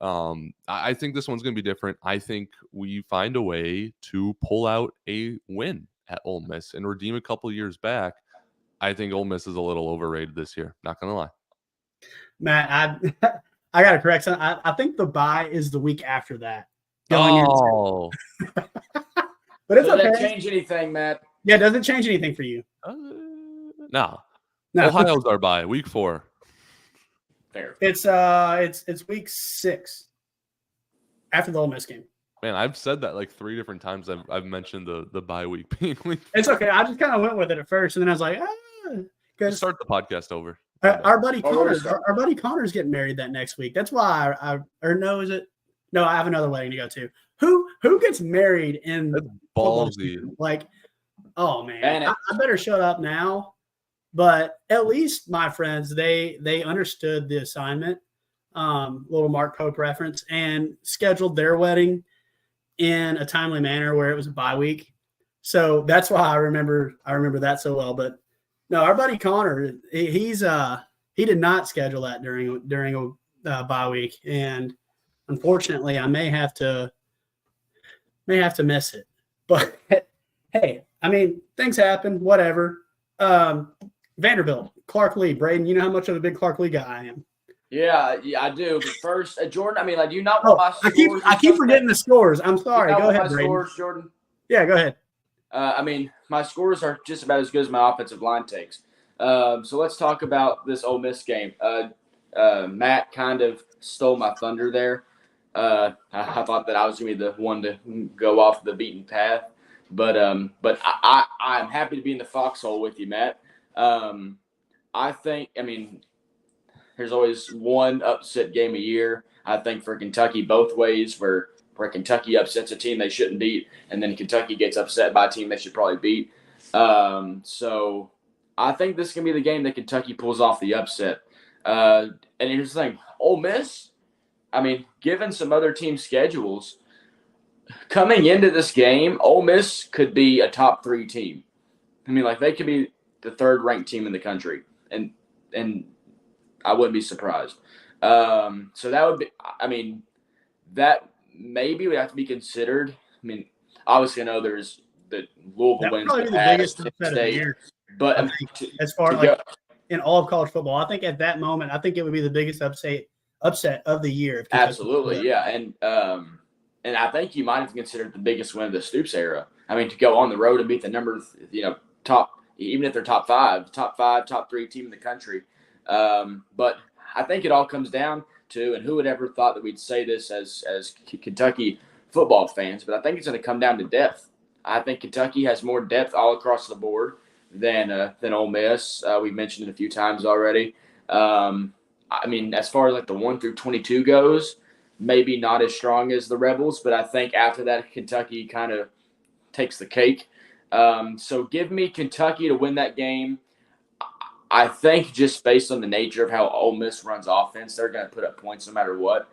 S4: I think this one's going to be different. I think we find a way to pull out a win at Ole Miss and redeem a couple years back. I think Ole Miss is a little overrated this year. Not going to lie.
S2: Matt, I got to correct something. I think the bye is the week after that.
S4: Oh.
S2: But it's okay.
S3: Does that change anything, Matt?
S2: Yeah, it doesn't change anything for you.
S4: No. Ohio's our bye, week 4.
S3: Fair.
S2: It's week 6 after the Ole Miss game.
S4: Man, I've said that like 3 different times. I've mentioned the bye week being week 4.
S2: It's okay. I just kind of went with it at first, and then I was like, because
S4: start the podcast over.
S2: Our buddy Connor's getting married that next week. That's why I have another wedding to go to. Who gets married in
S4: ballsy?
S2: Like, oh man, I better shut up now. But at least my friends, they understood the assignment, little Mark Pope reference, and scheduled their wedding in a timely manner where it was a bye week. So that's why I remember that so well. But no, our buddy Connor, he did not schedule that during a bye week, and unfortunately, I may have to miss it. But hey, I mean, things happen. Whatever. Vanderbilt, Clark Lee, Braden. You know how much of a big Clark Lee guy I am.
S3: Yeah, I do. But first, Jordan, I mean, like, do you not want my scores?
S2: I keep forgetting the scores. I'm sorry. Go ahead, Braden.
S3: Scores, Jordan?
S2: Yeah, go ahead.
S3: I mean, my scores are just about as good as my offensive line takes. So let's talk about this Ole Miss game. Matt kind of stole my thunder there. I thought that I was going to be the one to go off the beaten path. But I'm happy to be in the foxhole with you, Matt. I think, I mean, there's always one upset game a year. I think for Kentucky both ways, where Kentucky upsets a team they shouldn't beat, and then Kentucky gets upset by a team they should probably beat. So I think this is going to be the game that Kentucky pulls off the upset. And here's the thing, Ole Miss, I mean, given some other team schedules, coming into this game, Ole Miss could be a top 3 team. I mean, like, they could be the 3rd ranked team in the country, and I wouldn't be surprised. So that would be, I mean, that maybe would have to be considered. I mean, obviously I know there's the Louisville wins
S2: the biggest upset of the year.
S3: But
S2: as far as like in all of college football, I think at that moment, I think it would be the biggest upset of the year.
S3: Absolutely, yeah, and I think you might have considered the biggest win of the Stoops era. I mean, to go on the road and beat the top, even if they're top 5, top 3 team in the country. But I think it all comes down to, and who would ever thought that we'd say this as Kentucky football fans, but I think it's going to come down to depth. I think Kentucky has more depth all across the board than Ole Miss. We mentioned it a few times already. I mean, as far as like the 1 through 22 goes, maybe not as strong as the Rebels, but I think after that, Kentucky kind of takes the cake. So give me Kentucky to win that game. I think just based on the nature of how Ole Miss runs offense, they're going to put up points no matter what.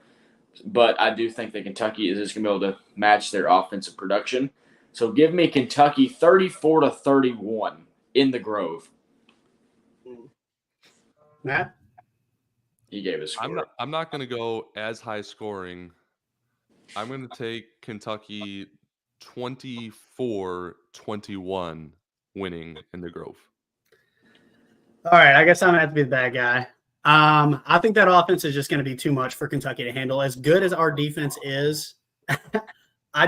S3: But I do think that Kentucky is just going to be able to match their offensive production. So give me Kentucky 34-31 in the Grove.
S2: Matt?
S3: He gave a score.
S4: I'm not going to go as high scoring. I'm going to take Kentucky 24-21 winning in the Grove.
S2: All right, I guess I'm going to have to be the bad guy. I think that offense is just going to be too much for Kentucky to handle. As good as our defense is, I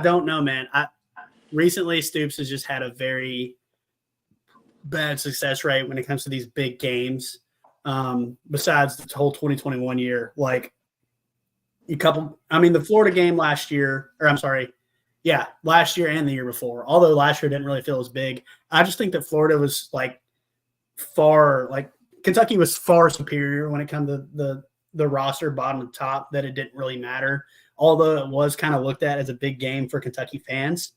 S2: don't know, man. Recently, Stoops has just had a very bad success rate when it comes to these big games. Besides the whole 2021 year, like the Florida game last year, last year and the year before. Although last year didn't really feel as big. I just think that Florida was Kentucky was far superior when it comes to the roster bottom to top, that it didn't really matter. Although it was kind of looked at as a big game for Kentucky fans.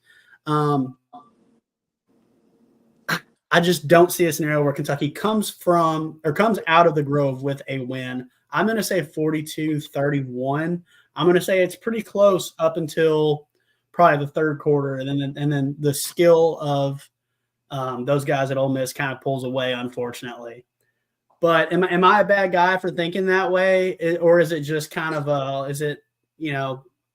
S2: I just don't see a scenario where Kentucky comes out of the Grove with a win. I'm going to say 42-31. I'm going to say it's pretty close up until probably the third quarter, and then the skill of those guys at Ole Miss kind of pulls away, unfortunately. But am I a bad guy for thinking that way, or is it just kind of a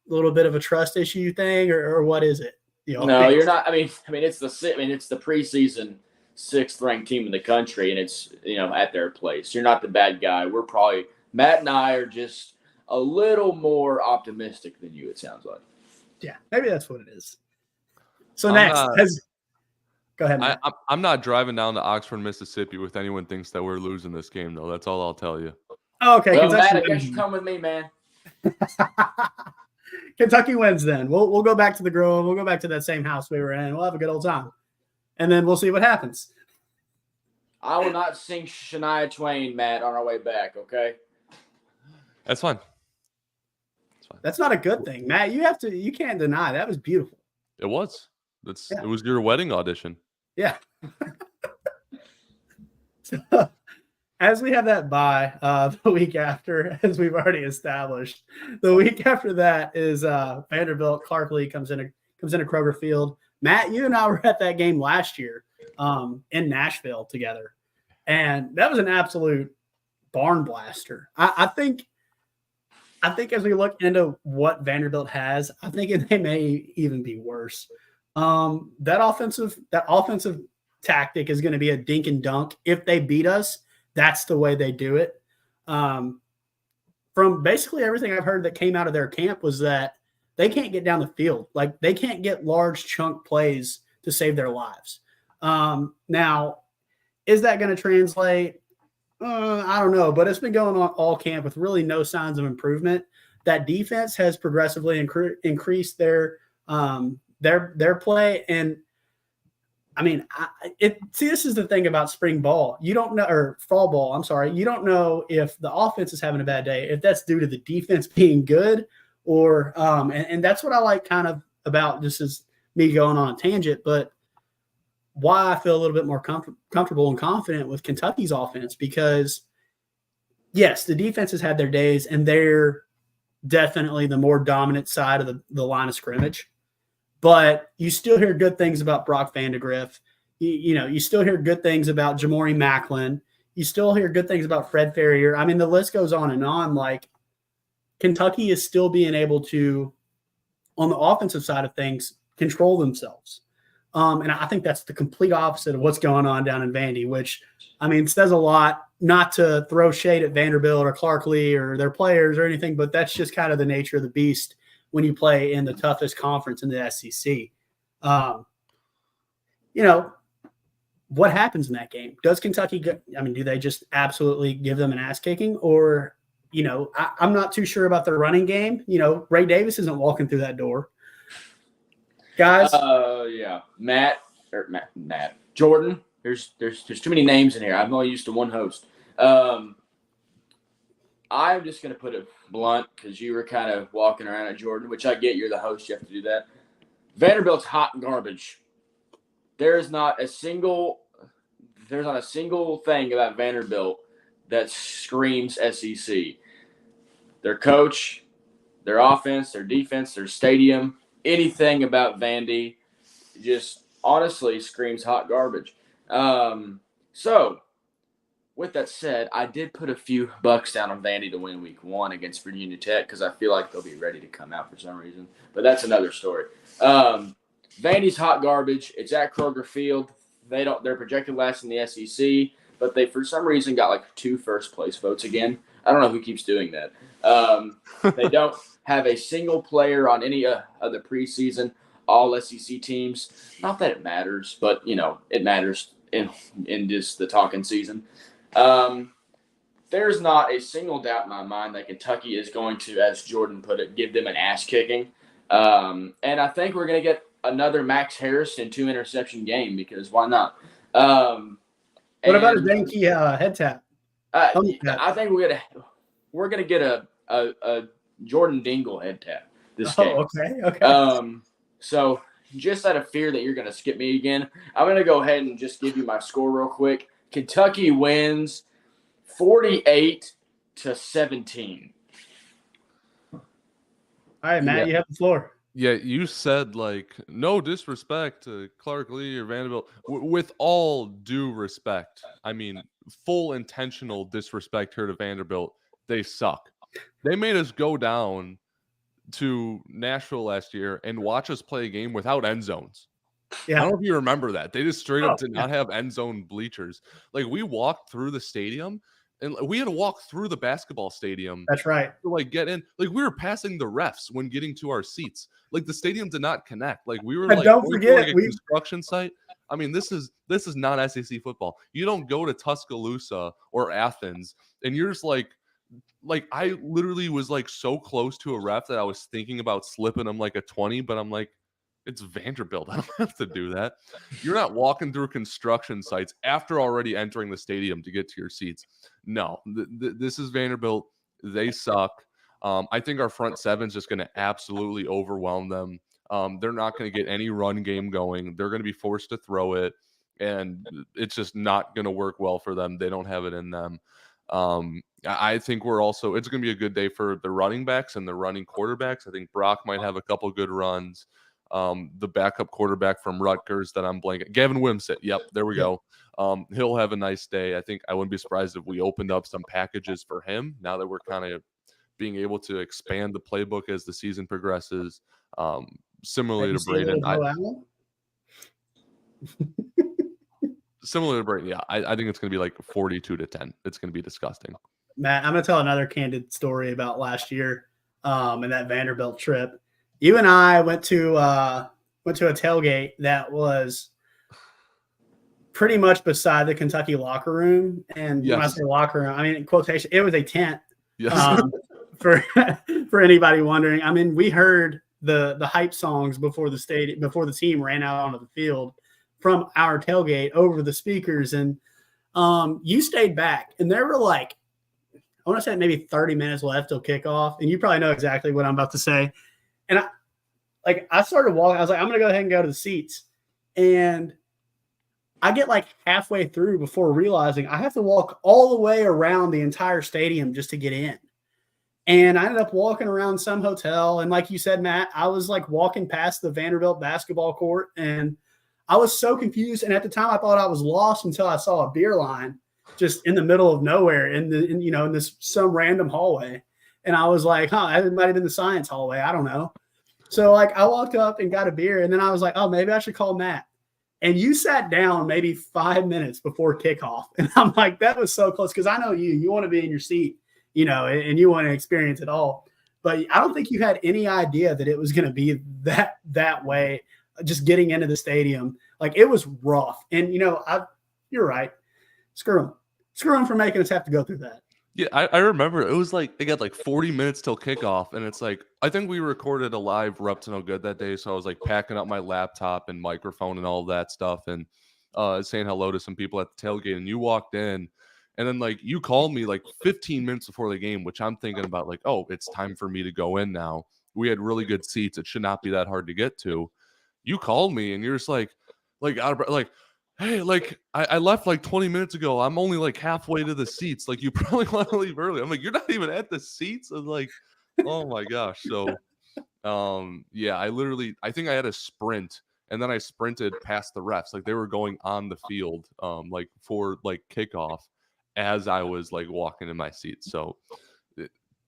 S2: little bit of a trust issue thing, or what is it?
S3: No, you're not. I mean, it's the preseason 6th ranked team in the country, and it's at their place. You're not the bad guy. Matt and I are just a little more optimistic than you. It sounds like.
S2: Yeah, maybe that's what it is. So go ahead, Matt.
S4: I'm not driving down to Oxford, Mississippi with anyone thinks that we're losing this game, though. That's all I'll tell you.
S2: Oh, okay.
S3: Well, Matt, I guess you come with me, man.
S2: Kentucky wins then. We'll go back to the Grove. We'll go back to that same house we were in. We'll have a good old time. And then we'll see what happens.
S3: I will not sing Shania Twain, Matt, on our way back, okay?
S4: That's fine.
S2: That's not a good thing. Matt, you can't deny that was beautiful.
S4: It was. It was your wedding audition.
S2: Yeah. So, as we have that bye the week after, as we've already established, the week after that is Vanderbilt. Clark Lee comes into Kroger Field. Matt, you and I were at that game last year in Nashville together, and that was an absolute barn blaster. I think as we look into what Vanderbilt has, I think they may even be worse. That offensive tactic is going to be a dink and dunk. If they beat us, that's the way they do it. From basically everything I've heard that came out of their camp was that they can't get down the field. Like, they can't get large chunk plays to save their lives. Now, is that going to translate? I don't know, but it's been going on all camp with really no signs of improvement. That defense has progressively increased their play. And I mean, this is the thing about spring ball. You don't know, or fall ball, I'm sorry. You don't know if the offense is having a bad day, if that's due to the defense being good, or and that's what I like kind of about, just as me going on a tangent, but why I feel a little bit more comfortable and confident with Kentucky's offense, because yes, the defense has had their days and they're definitely the more dominant side of the line of scrimmage. But you still hear good things about Brock Vandegrift. You still hear good things about Jamori Macklin. You still hear good things about Fred Ferrier. I mean, the list goes on and on. Like, Kentucky is still being able to, on the offensive side of things, control themselves. And I think that's the complete opposite of what's going on down in Vandy, which, I mean, says a lot, not to throw shade at Vanderbilt or Clark Lee or their players or anything, but that's just kind of the nature of the beast when you play in the toughest conference in the SEC. What happens in that game? Does Kentucky do they just absolutely give them an ass kicking? Or, I'm not too sure about their running game. Ray Davis isn't walking through that door. Guys.
S3: Yeah, Matt, Jordan. There's too many names in here. I'm only used to one host. I'm just gonna put it blunt because you were kind of walking around at Jordan, which I get. You're the host. You have to do that. Vanderbilt's hot garbage. There's not a single thing about Vanderbilt that screams SEC. Their coach, their offense, their defense, their stadium, anything about Vandy just honestly screams hot garbage. So, with that said, I did put a few bucks down on Vandy to win week 1 against Virginia Tech because I feel like they'll be ready to come out for some reason. But that's another story. Vandy's hot garbage. It's at Kroger Field. They're projected last in the SEC, but they for some reason got like 2 first-place votes again. I don't know who keeps doing that. They don't have a single player on any of the preseason all SEC teams. Not that it matters, but it matters in just the talking season. There's not a single doubt in my mind that Kentucky is going to, as Jordan put it, give them an ass kicking. And I think we're going to get another Max Harrison 2-interception game because why not?
S2: What about a Denke head tap?
S3: I think we're gonna get a Jordan Dingle head tap this game.
S2: Okay.
S3: So just out of fear that you're gonna skip me again, I'm gonna go ahead and just give you my score real quick. Kentucky wins 48-17.
S2: All right, Matt, you have the floor.
S4: Yeah, you said no disrespect to Clark Lee or Vanderbilt. With all due respect, I mean full intentional disrespect here to Vanderbilt. They suck. They made us go down to Nashville last year and watch us play a game without end zones. Yeah. I don't know if you remember that. They just straight up did not have end zone bleachers. We walked through the stadium. And we had to walk through the basketball stadium.
S2: That's right.
S4: To get in. We were passing the refs when getting to our seats. The stadium did not connect. We were
S2: don't forget
S4: a construction site. I mean, this is not SEC football. You don't go to Tuscaloosa or Athens and you're just I literally was so close to a ref that I was thinking about slipping him a 20, but I'm it's Vanderbilt. I don't have to do that. You're not walking through construction sites after already entering the stadium to get to your seats. No, this is Vanderbilt. They suck. I think our front seven is just going to absolutely overwhelm them. They're not going to get any run game going. They're going to be forced to throw it, and it's just not going to work well for them. They don't have it in them. I think it's going to be a good day for the running backs and the running quarterbacks. I think Brock might have a couple good runs. The backup quarterback from Rutgers that I'm blanking, Gavin Wimsatt. Yep, there we go. He'll have a nice day. I think I wouldn't be surprised if we opened up some packages for him now that we're kind of being able to expand the playbook as the season progresses. Similarly to Braden. Similar to Braden, yeah. I think it's going to be 42-10. It's going to be disgusting.
S2: Matt, I'm going to tell another candid story about last year and that Vanderbilt trip. You and I went to a tailgate that was pretty much beside the Kentucky locker room. And when I say locker room, I mean, in quotation, it was a tent.
S4: Yes.
S2: For anybody wondering, I mean, we heard the hype songs before the team ran out onto the field from our tailgate over the speakers. And you stayed back, and there were I want to say maybe 30 minutes left till kickoff. And you probably know exactly what I'm about to say. And I started walking. I was I'm going to go ahead and go to the seats. And I get halfway through before realizing I have to walk all the way around the entire stadium just to get in. And I ended up walking around some hotel. And like you said, Matt, I was walking past the Vanderbilt basketball court. And I was so confused. And at the time I thought I was lost until I saw a beer line just in the middle of nowhere in this some random hallway. And I was it might have been the science hallway. I don't know. So I walked up and got a beer, and then I was oh, maybe I should call Matt. And you sat down maybe 5 minutes before kickoff. And I'm that was so close because I know you want to be in your seat, and you want to experience it all. But I don't think you had any idea that it was going to be that way, just getting into the stadium. It was rough. And, you're right. Screw them for making us have to go through that.
S4: Yeah, I remember it was like they got like 40 minutes till kickoff, and it's like I think we recorded a live We're Up to No Good that day, so I was like packing up my laptop and microphone and all of that stuff, and saying hello to some people at the tailgate. And you walked in, and then like you called me like 15 minutes before the game, which I'm thinking about like, oh, it's time for me to go in now. We had really good seats; it should not be that hard to get to. You called me, and you're just like out of breath, like, hey, like I left like 20 minutes ago. I'm only like halfway to the seats. Like, you probably want to leave early. I'm like, you're not even at the seats. I'm like, oh my gosh. So yeah, I think I had a sprint, and then I sprinted past the refs. Like, they were going on the field like for like kickoff as I was like walking in my seat. So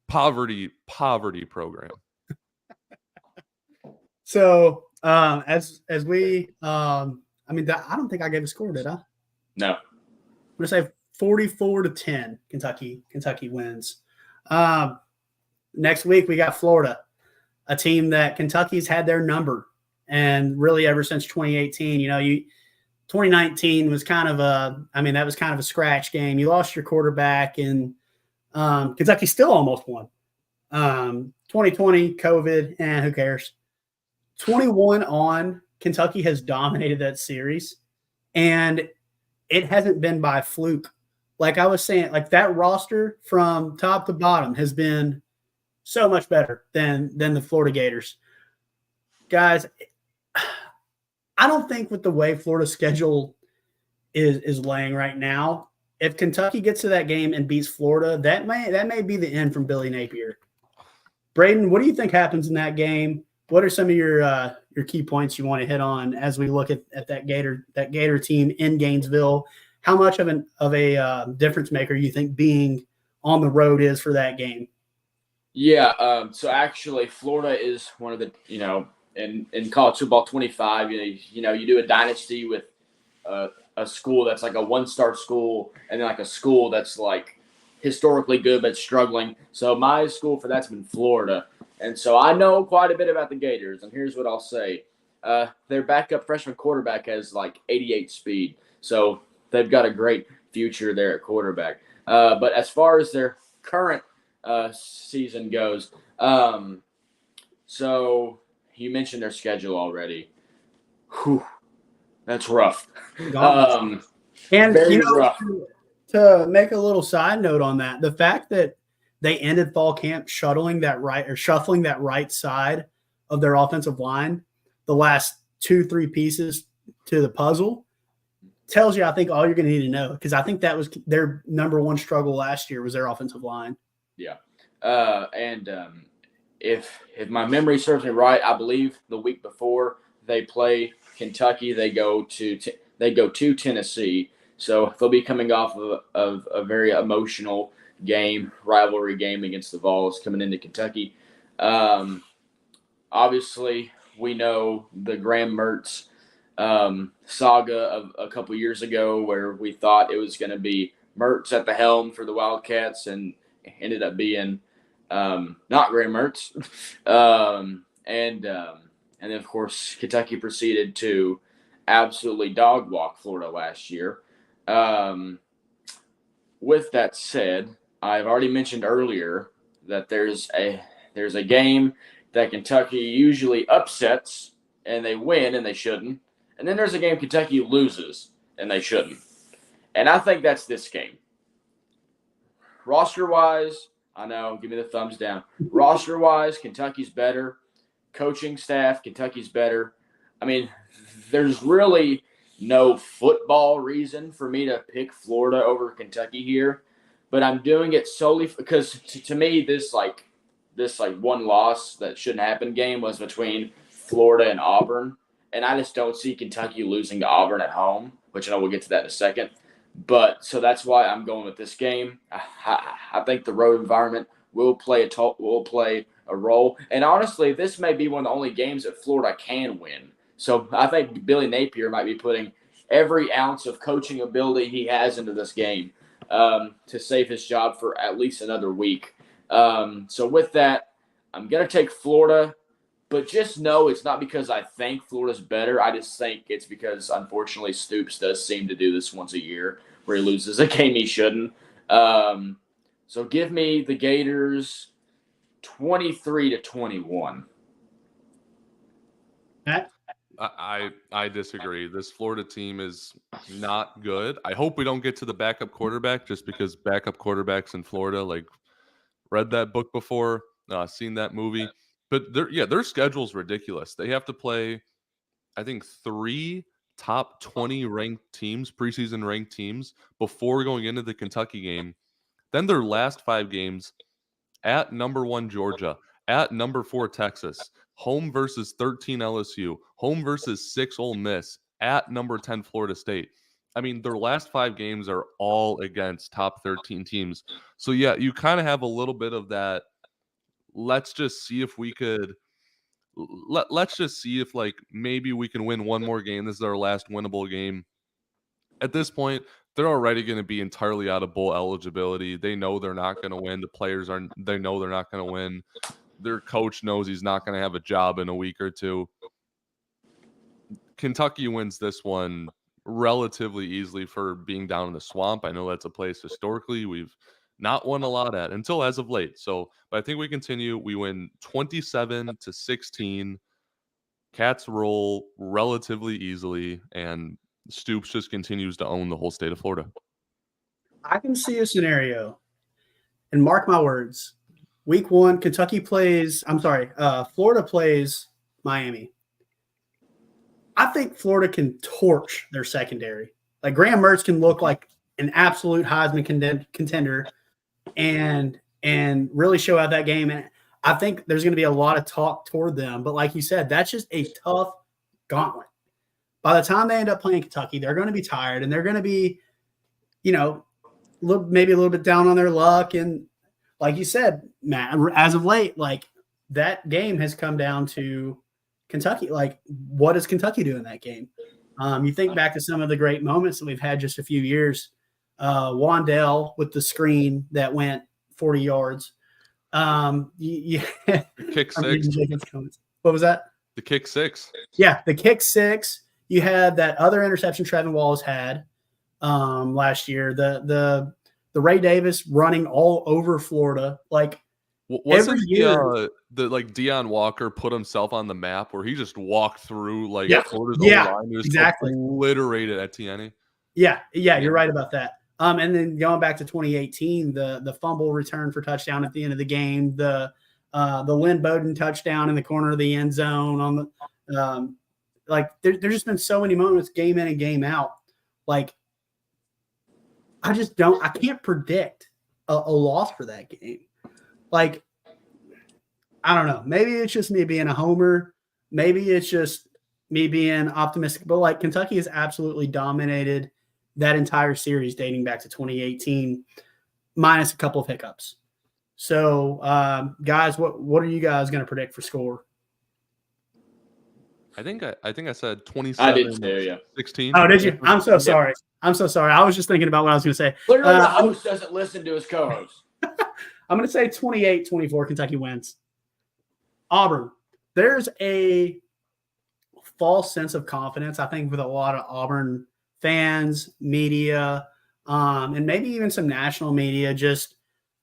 S4: poverty program.
S2: So as we I mean, I don't think I gave a score, did I?
S3: No.
S2: I'm gonna say 44-10. Kentucky wins. Next week we got Florida, a team that Kentucky's had their number, and really ever since 2018. 2019 was kind of that was kind of a scratch game. You lost your quarterback, and Kentucky still almost won. 2020 COVID, and who cares? 21 on, Kentucky has dominated that series, and it hasn't been by fluke. Like I was saying, like that roster from top to bottom has been so much better than the Florida Gators. Guys, I don't think with the way Florida's schedule is laying right now, if Kentucky gets to that game and beats Florida, that may be the end from Billy Napier. Braden, what do you think happens in that game? What are some of your key points you want to hit on as we look at that Gator team in Gainesville? How much of a difference maker you think being on the road is for that game?
S3: Yeah, so actually, Florida is one of the in college football 25. You do a dynasty with a school that's like a one-star school, and then like a school that's like historically good but struggling. So my school for that's been Florida. And so I know quite a bit about the Gators, and here's what I'll say. Their backup freshman quarterback has like 88 speed, so they've got a great future there at quarterback. But as far as their current season goes, so you mentioned their schedule already. Whew, that's rough.
S2: And
S3: very rough.
S2: To make a little side note on that, the fact that they ended fall camp shuffling that right side of their offensive line, the last 2-3 pieces to the puzzle, tells you, I think, all you're going to need to know, because I think that was their number one struggle last year was their offensive line.
S3: Yeah, and if my memory serves me right, I believe the week before they play Kentucky, they go to Tennessee, so they'll be coming off of a very emotional rivalry game against the Vols coming into Kentucky. Obviously, we know the Graham Mertz saga of a couple years ago, where we thought it was going to be Mertz at the helm for the Wildcats, and ended up being not Graham Mertz. And then, of course, Kentucky proceeded to absolutely dog walk Florida last year. With that said, I've already mentioned earlier that there's a game that Kentucky usually upsets and they win and they shouldn't. And then there's a game Kentucky loses and they shouldn't. And I think that's this game. Roster-wise, I know, give me the thumbs down. Roster-wise, Kentucky's better. Coaching staff, Kentucky's better. I mean, there's really no football reason for me to pick Florida over Kentucky here, but I'm doing it solely because to me this one loss that shouldn't happen game was between Florida and Auburn, and I just don't see Kentucky losing to Auburn at home, which I know we'll get to that in a second. But so that's why I'm going with this game. I think the road environment will play a role, and honestly, this may be one of the only games that Florida can win. So I think Billy Napier might be putting every ounce of coaching ability he has into this game to save his job for at least another week. So with that, I'm going to take Florida, but just know it's not because I think Florida's better. I just think it's because, unfortunately, Stoops does seem to do this once a year where he loses a game he shouldn't. So give me the Gators 23-21.
S2: Matt?
S4: I disagree. This Florida team is not good. I hope we don't get to the backup quarterback, just because backup quarterbacks in Florida, like, read that book before, seen that movie. But their schedule's ridiculous. They have to play, I think, 3 top 20 ranked teams, preseason ranked teams, before going into the Kentucky game. Then their last 5 games: at number 1 Georgia, at number 4 Texas, home versus 13 LSU, home versus 6 Ole Miss, at number 10 Florida State. I mean, their last 5 games are all against top 13 teams. So yeah, you kind of have a little bit of that. Let's just see if we could. Let's just see if, like, maybe we can win one more game. This is our last winnable game. At this point, they're already going to be entirely out of bowl eligibility. They know they're not going to win. The players are. They know they're not going to win. Their coach knows he's not going to have a job in a week or two. Kentucky wins this one relatively easily for being down in the swamp. I know that's a place historically we've not won a lot at until as of late. So, but I think we continue. We win 27-16. Cats roll relatively easily, and Stoops just continues to own the whole state of Florida.
S2: I can see a scenario, and mark my words. Week 1, Florida plays Miami. I think Florida can torch their secondary. Like, Graham Mertz can look like an absolute Heisman contender and really show out that game. And I think there's going to be a lot of talk toward them. But like you said, that's just a tough gauntlet. By the time they end up playing Kentucky, they're going to be tired, and they're going to be, maybe a little bit down on their luck. And like you said, Matt, as of late, like, that game has come down to Kentucky. Like, what does Kentucky do in that game? You think back to some of the great moments that we've had just a few years. Wandell with the screen that went 40 yards.
S4: Kick 6.
S2: What was that?
S4: The kick 6.
S2: Yeah, the kick 6. You had that other interception Trevin Wallace had last year. The Ray Davis running all over Florida. Like,
S4: wasn't the Deion Walker put himself on the map where he just walked through Florida's line,
S2: exactly,
S4: obliterated Etienne?
S2: Yeah, you're right about that. And then going back to 2018, the fumble return for touchdown at the end of the game, the Lynn Bowden touchdown in the corner of the end zone on the there's just been so many moments game in and game out. Like, I can't predict a loss for that game. Like, I don't know. Maybe it's just me being a homer. Maybe it's just me being optimistic. But, like, Kentucky has absolutely dominated that entire series dating back to 2018, minus a couple of hiccups. So, guys, what are you guys going to predict for score?
S4: I think I said 27.
S3: I did too, yeah.
S4: 16.
S2: Oh, did you? I'm so sorry. I'm so sorry. I was just thinking about what I was going to say.
S3: Clearly, the host doesn't listen to his co-host.
S2: I'm going to say 28-24, Kentucky wins. Auburn. There's a false sense of confidence, I think, with a lot of Auburn fans, media, and maybe even some national media. Just,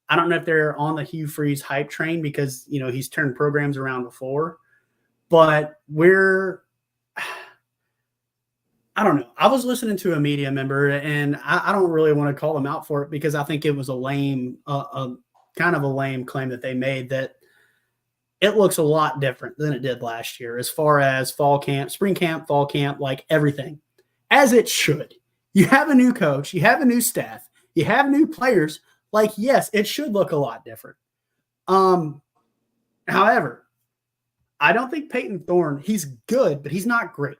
S2: I don't know if they're on the Hugh Freeze hype train because, he's turned programs around before. But I don't know. I was listening to a media member, and I don't really want to call them out for it because I think it was a lame, kind of a lame claim that they made, that it looks a lot different than it did last year as far as fall camp, spring camp, fall camp, like everything, as it should. You have a new coach, you have a new staff, you have new players. Like, yes, it should look a lot different. However, I don't think Peyton Thorne, he's good, but he's not great.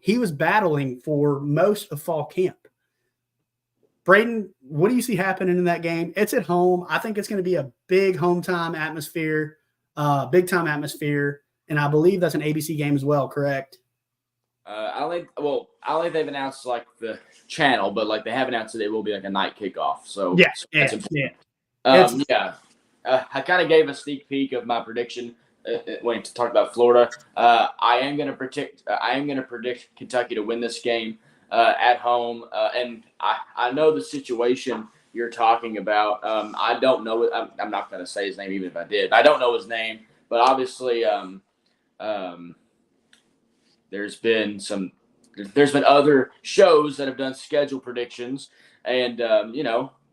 S2: He was battling for most of fall camp. Braden, what do you see happening in that game? It's at home. I think it's going to be a big home-time atmosphere, big-time atmosphere, and I believe that's an ABC game as well, correct?
S3: I think they've announced the channel, but they have announced that it will be a night kickoff. So
S2: yeah.
S3: I kind of gave a sneak peek of my prediction when to talk about Florida. I am going to predict Kentucky to win this game at home, and I know the situation you're talking about. I don't know. I'm not going to say his name, even if I did. I don't know his name, but obviously, there's been other shows that have done schedule predictions, and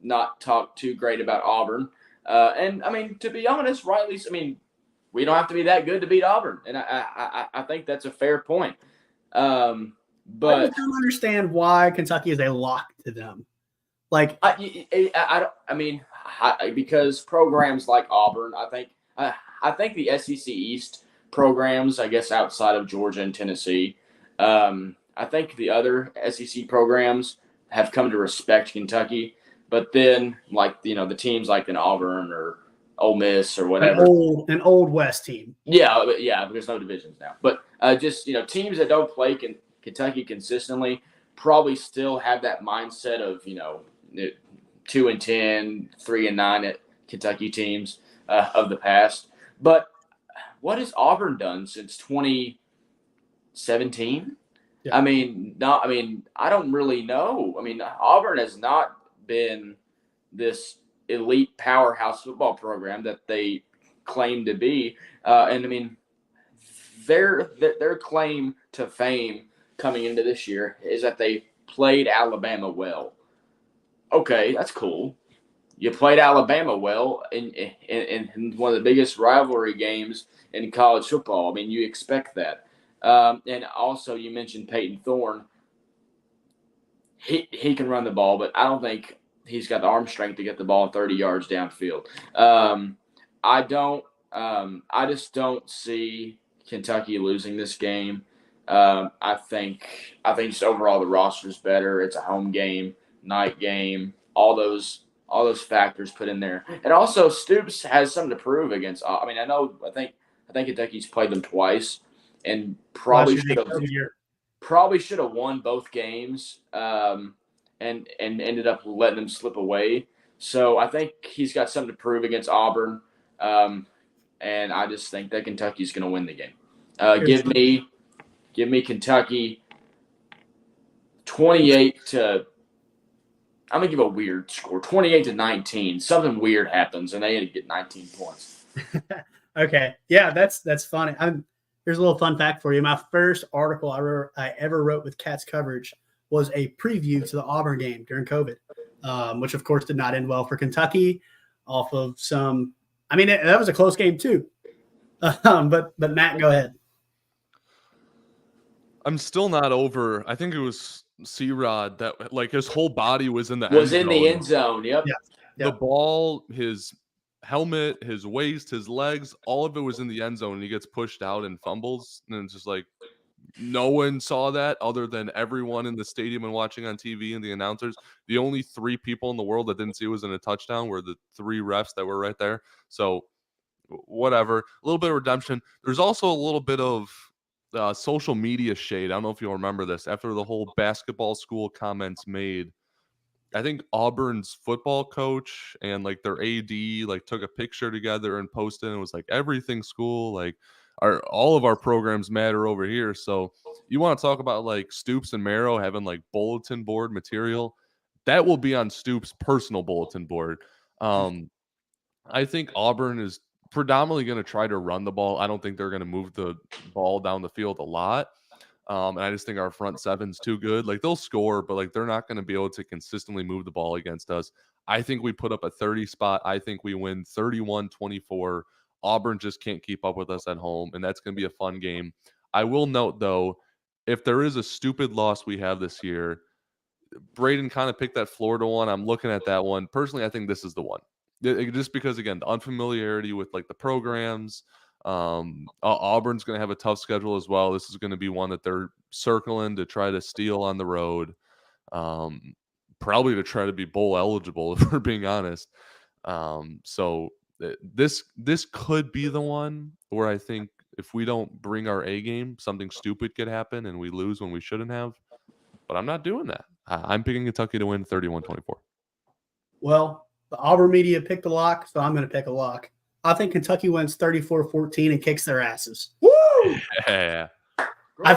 S3: not talk too great about Auburn. And I mean, to be honest, rightly, I mean, we don't have to be that good to beat Auburn, and I think that's a fair point. But
S2: I just don't understand why Kentucky is a lock to them. Like,
S3: because programs like Auburn, I think the SEC East programs, I guess outside of Georgia and Tennessee, I think the other SEC programs have come to respect Kentucky. But then, the teams like an Auburn or Ole Miss or whatever,
S2: an old West team.
S3: Yeah. There's no divisions now, but just teams that don't play Kentucky consistently probably still have that mindset of 2-10, 3-9 at Kentucky teams of the past. But what has Auburn done since 2017? Yeah. I don't really know. I mean, Auburn has not been this elite powerhouse football program that they claim to be. And I mean, their claim to fame coming into this year is that they played Alabama well. Okay, that's cool. You played Alabama well in one of the biggest rivalry games in college football. I mean, you expect that. And also, you mentioned Peyton Thorne. He can run the ball, but I don't think he's got the arm strength to get the ball 30 yards downfield. I just don't see Kentucky losing this game. I think just overall the roster's better. It's a home game, night game, all those factors put in there. And also Stoops has something to prove against. I think Kentucky's played them twice and probably should have won both games. And ended up letting them slip away. So I think he's got something to prove against Auburn. And I just think that Kentucky's going to win the game. Give me Kentucky 28 to – I'm going to give a weird score, 28-19. Something weird happens, and they get 19 points.
S2: Okay. Yeah, that's funny. Here's a little fun fact for you. My first article I ever wrote with Cats coverage was a preview to the Auburn game during COVID, which, of course, did not end well for Kentucky off of some – that was a close game too. But Matt, go ahead.
S4: I'm still not over – I think it was C-Rod that his whole body was in the
S3: end zone. Yep.
S2: Yeah.
S4: The ball, his helmet, his waist, his legs, all of it was in the end zone, and he gets pushed out and fumbles. And it's just like – no one saw that other than everyone in the stadium and watching on TV and the announcers. The only 3 people in the world that didn't see it was in a touchdown were the 3 refs that were right there. So whatever, a little bit of redemption. There's also a little bit of social media shade. I don't know if you'll remember this. After the whole basketball school comments made, I think Auburn's football coach and their AD took a picture together and posted, and it was everything school, all of our programs matter over here. So you want to talk about Stoops and Marrow having bulletin board material, that will be on Stoops' personal bulletin board. I think Auburn is predominantly going to try to run the ball. I don't think they're going to move the ball down the field a lot. And I just think our front seven's too good. They'll score, but they're not going to be able to consistently move the ball against us. I think we put up a 30 spot. I think we win 31-24. Auburn just can't keep up with us at home, and that's going to be a fun game. I will note, though, if there is a stupid loss we have this year, Braden kind of picked that Florida one. I'm looking at that one. Personally, I think this is the one. Just because, again, the unfamiliarity with the programs. Auburn's going to have a tough schedule as well. This is going to be one that they're circling to try to steal on the road. Probably to try to be bowl eligible, if we're being honest. So this could be the one where I think if we don't bring our A game, something stupid could happen and we lose when we shouldn't have. But I'm not doing that. I'm picking Kentucky to win 31-24.
S2: Well, the Auburn media picked a lock, so I'm going to pick a lock. I think Kentucky wins 34-14 and kicks their asses.
S3: Woo!
S4: Yeah.
S2: I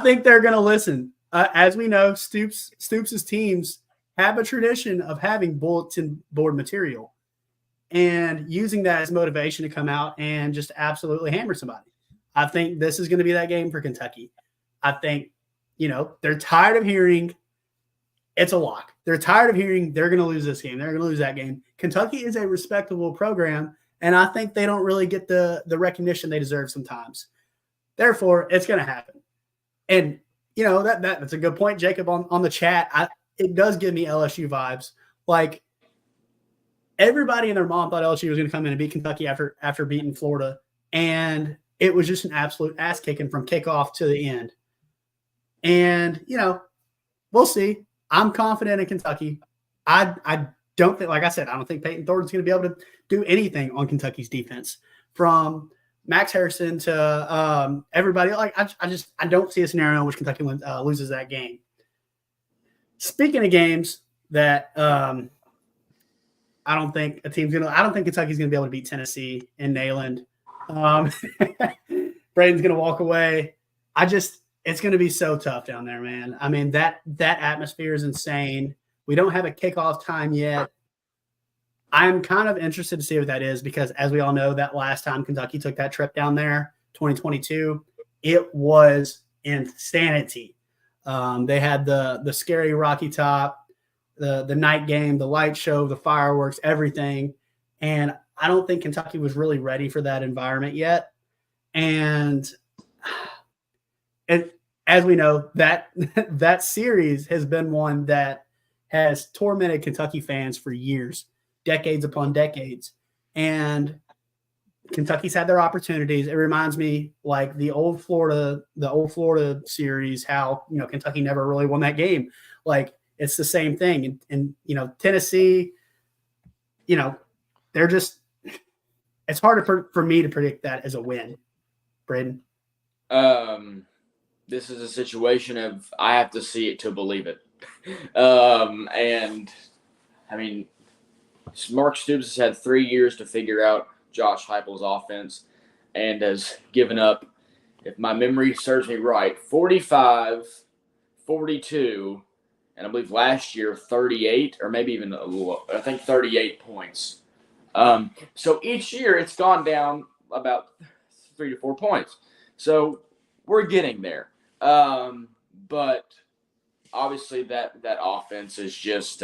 S2: think they're going to listen. As we know, Stoops' teams have a tradition of having bulletin board material and using that as motivation to come out and just absolutely hammer somebody. I think this is going to be that game for Kentucky. I think, they're tired of hearing it's a lock. They're tired of hearing they're going to lose this game. They're going to lose that game. Kentucky is a respectable program, and I think they don't really get the recognition they deserve sometimes. Therefore, it's going to happen. And, that's a good point, Jacob, on the chat. It does give me LSU vibes. Like, everybody and their mom thought LSU was going to come in and beat Kentucky after beating Florida, and it was just an absolute ass kicking from kickoff to the end. And, we'll see. I'm confident in Kentucky. I don't think, like I said, I don't think Peyton Thornton's going to be able to do anything on Kentucky's defense, from Max Harrison to everybody. Like, I don't see a scenario in which Kentucky loses that game. Speaking of games that I don't think Kentucky's going to be able to beat Tennessee in Neyland. Braden's going to walk away. It's going to be so tough down there, man. I mean, that atmosphere is insane. We don't have a kickoff time yet. I'm kind of interested to see what that is, because as we all know, that last time Kentucky took that trip down there, 2022, it was insanity. They had the scary Rocky Top, the night game, the light show, the fireworks, everything. And I don't think Kentucky was really ready for that environment yet. And as we know, that series has been one that has tormented Kentucky fans for years, decades upon decades. And Kentucky's had their opportunities. It reminds me like the old Florida series, how, Kentucky never really won that game. Like, it's the same thing. And Tennessee, they're just – it's hard for me to predict that as a win. Braden?
S3: This is a situation of I have to see it to believe it. And, I mean, Mark Stoops has had 3 years to figure out Josh Heupel's offense and has given up, if my memory serves me right, 45, 42, and I believe last year 38, or maybe even a little, I think 38 points. So each year it's gone down about 3 to 4 points. So we're getting there. But obviously that offense is just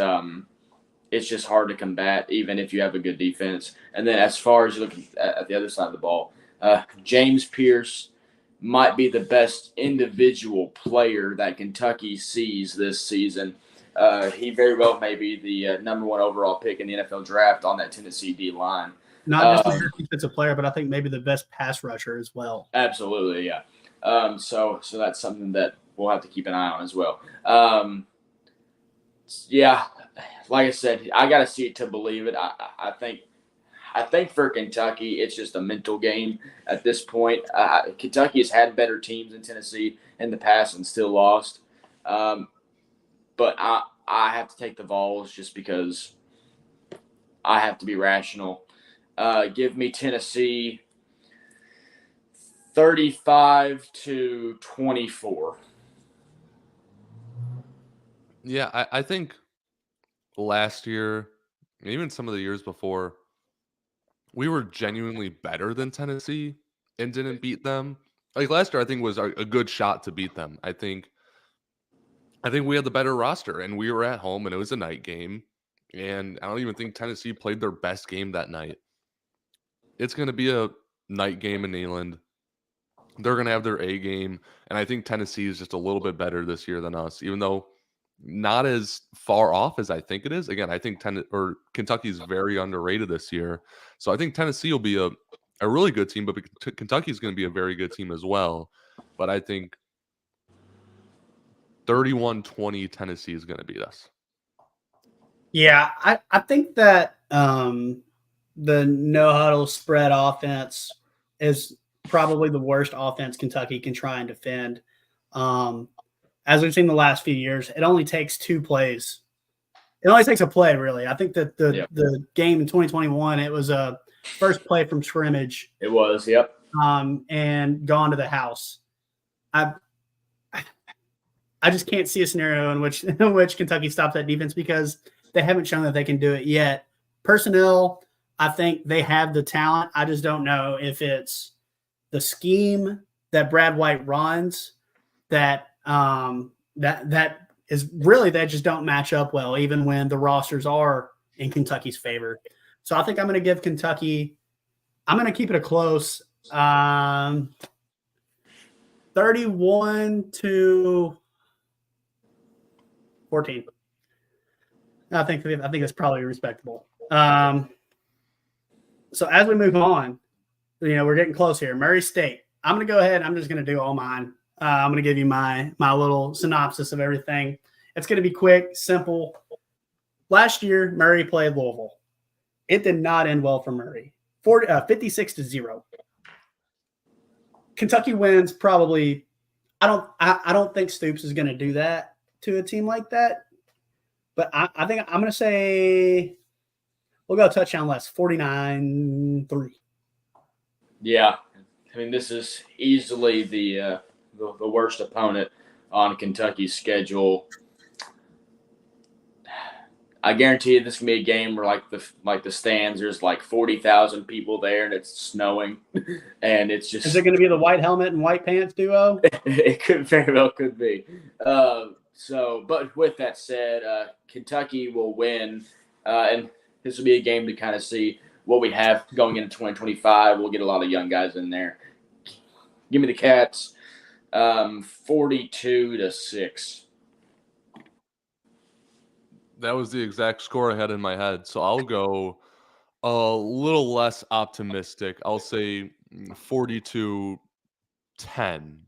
S3: it's just hard to combat, even if you have a good defense. And then as far as you look at the other side of the ball, James Pierce might be the best individual player that Kentucky sees this season. He very well may be the number 1 overall pick in the NFL draft on that Tennessee D line.
S2: Not just a defensive player, but I think maybe the best pass rusher as well.
S3: Absolutely, yeah. So that's something that we'll have to keep an eye on as well. Yeah, like I said, I got to see it to believe it. I think for Kentucky, it's just a mental game at this point. Kentucky has had better teams than Tennessee in the past and still lost. But I have to take the Vols just because I have to be rational. Give me Tennessee 35-24.
S4: Yeah, I think last year, even some of the years before, we were genuinely better than Tennessee and didn't beat them. Like last year, I think was a good shot to beat them. I think we had the better roster, and we were at home, and it was a night game. And I don't even think Tennessee played their best game that night. It's going to be a night game in Neyland. They're going to have their A game, and I think Tennessee is just a little bit better this year than us, even though not as far off as I think it is. Again, I think Kentucky is very underrated this year. So I think Tennessee will be a really good team, but Kentucky is going to be a very good team as well. But I think 31-20 Tennessee is going to beat us.
S2: Yeah, I think that the no-huddle spread offense is probably the worst offense Kentucky can try and defend. As we've seen the last few years, it only takes 2 plays. It only takes a play, really. I think that the game in 2021, it was a first play from scrimmage.
S3: It was, yep.
S2: And gone to the house. I just can't see a scenario in which Kentucky stops that defense because they haven't shown that they can do it yet. Personnel, I think they have the talent. I just don't know if it's the scheme that Brad White runs that that is really they just don't match up well, even when the rosters are in Kentucky's favor. So I think I'm going to give Kentucky. I'm going to keep it a close 31-14. I think that's probably respectable. So as we move on, we're getting close here. Murray State. I'm going to go ahead. I'm just going to do all mine. I'm going to give you my little synopsis of everything. It's going to be quick, simple. Last year, Murray played Louisville. It did not end well for Murray. 56-0. Kentucky wins probably. I don't think Stoops is going to do that to a team like that. But I think I'm going to say we'll go touchdown less, 49-3.
S3: Yeah, I mean this is easily the worst opponent on Kentucky's schedule. I guarantee you this can be a game where like the stands, there's like 40,000 people there and it's snowing, and it's just.
S2: Is it going to be the white helmet and white pants duo?
S3: It could very well could be. But with that said, Kentucky will win, and this will be a game to kind of see what we have going into 2025. We'll get a lot of young guys in there. Give me the Cats, 42-6.
S4: That was the exact score I had in my head. So I'll go a little less optimistic. I'll say 42-10. Okay.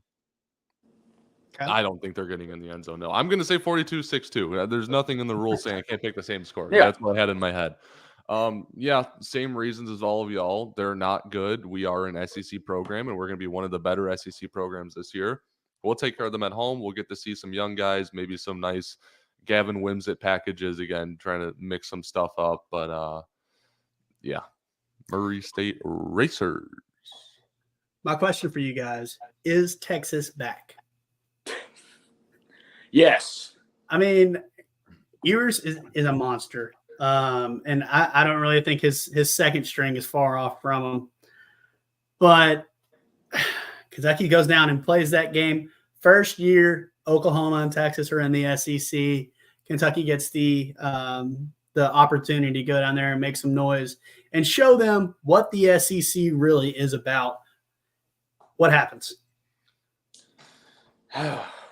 S4: I don't think they're getting in the end zone. No, I'm going to say 42-6-2. There's nothing in the rules saying I can't pick the same score. Yeah. That's what I had in my head. Yeah, same reasons as all of y'all. They're not good. We are an SEC program, and we're going to be one of the better SEC programs this year. We'll take care of them at home. We'll get to see some young guys, maybe some nice Gavin Wimsatt packages again, trying to mix some stuff up. But, yeah, Murray State Racers.
S2: My question for you guys, is Texas back?
S3: Yes.
S2: I mean, Ewers is a monster. And I don't really think his second string is far off from him. But Kentucky goes down and plays that game. First year, Oklahoma and Texas are in the SEC. Kentucky gets the opportunity to go down there and make some noise and show them what the SEC really is about. What happens?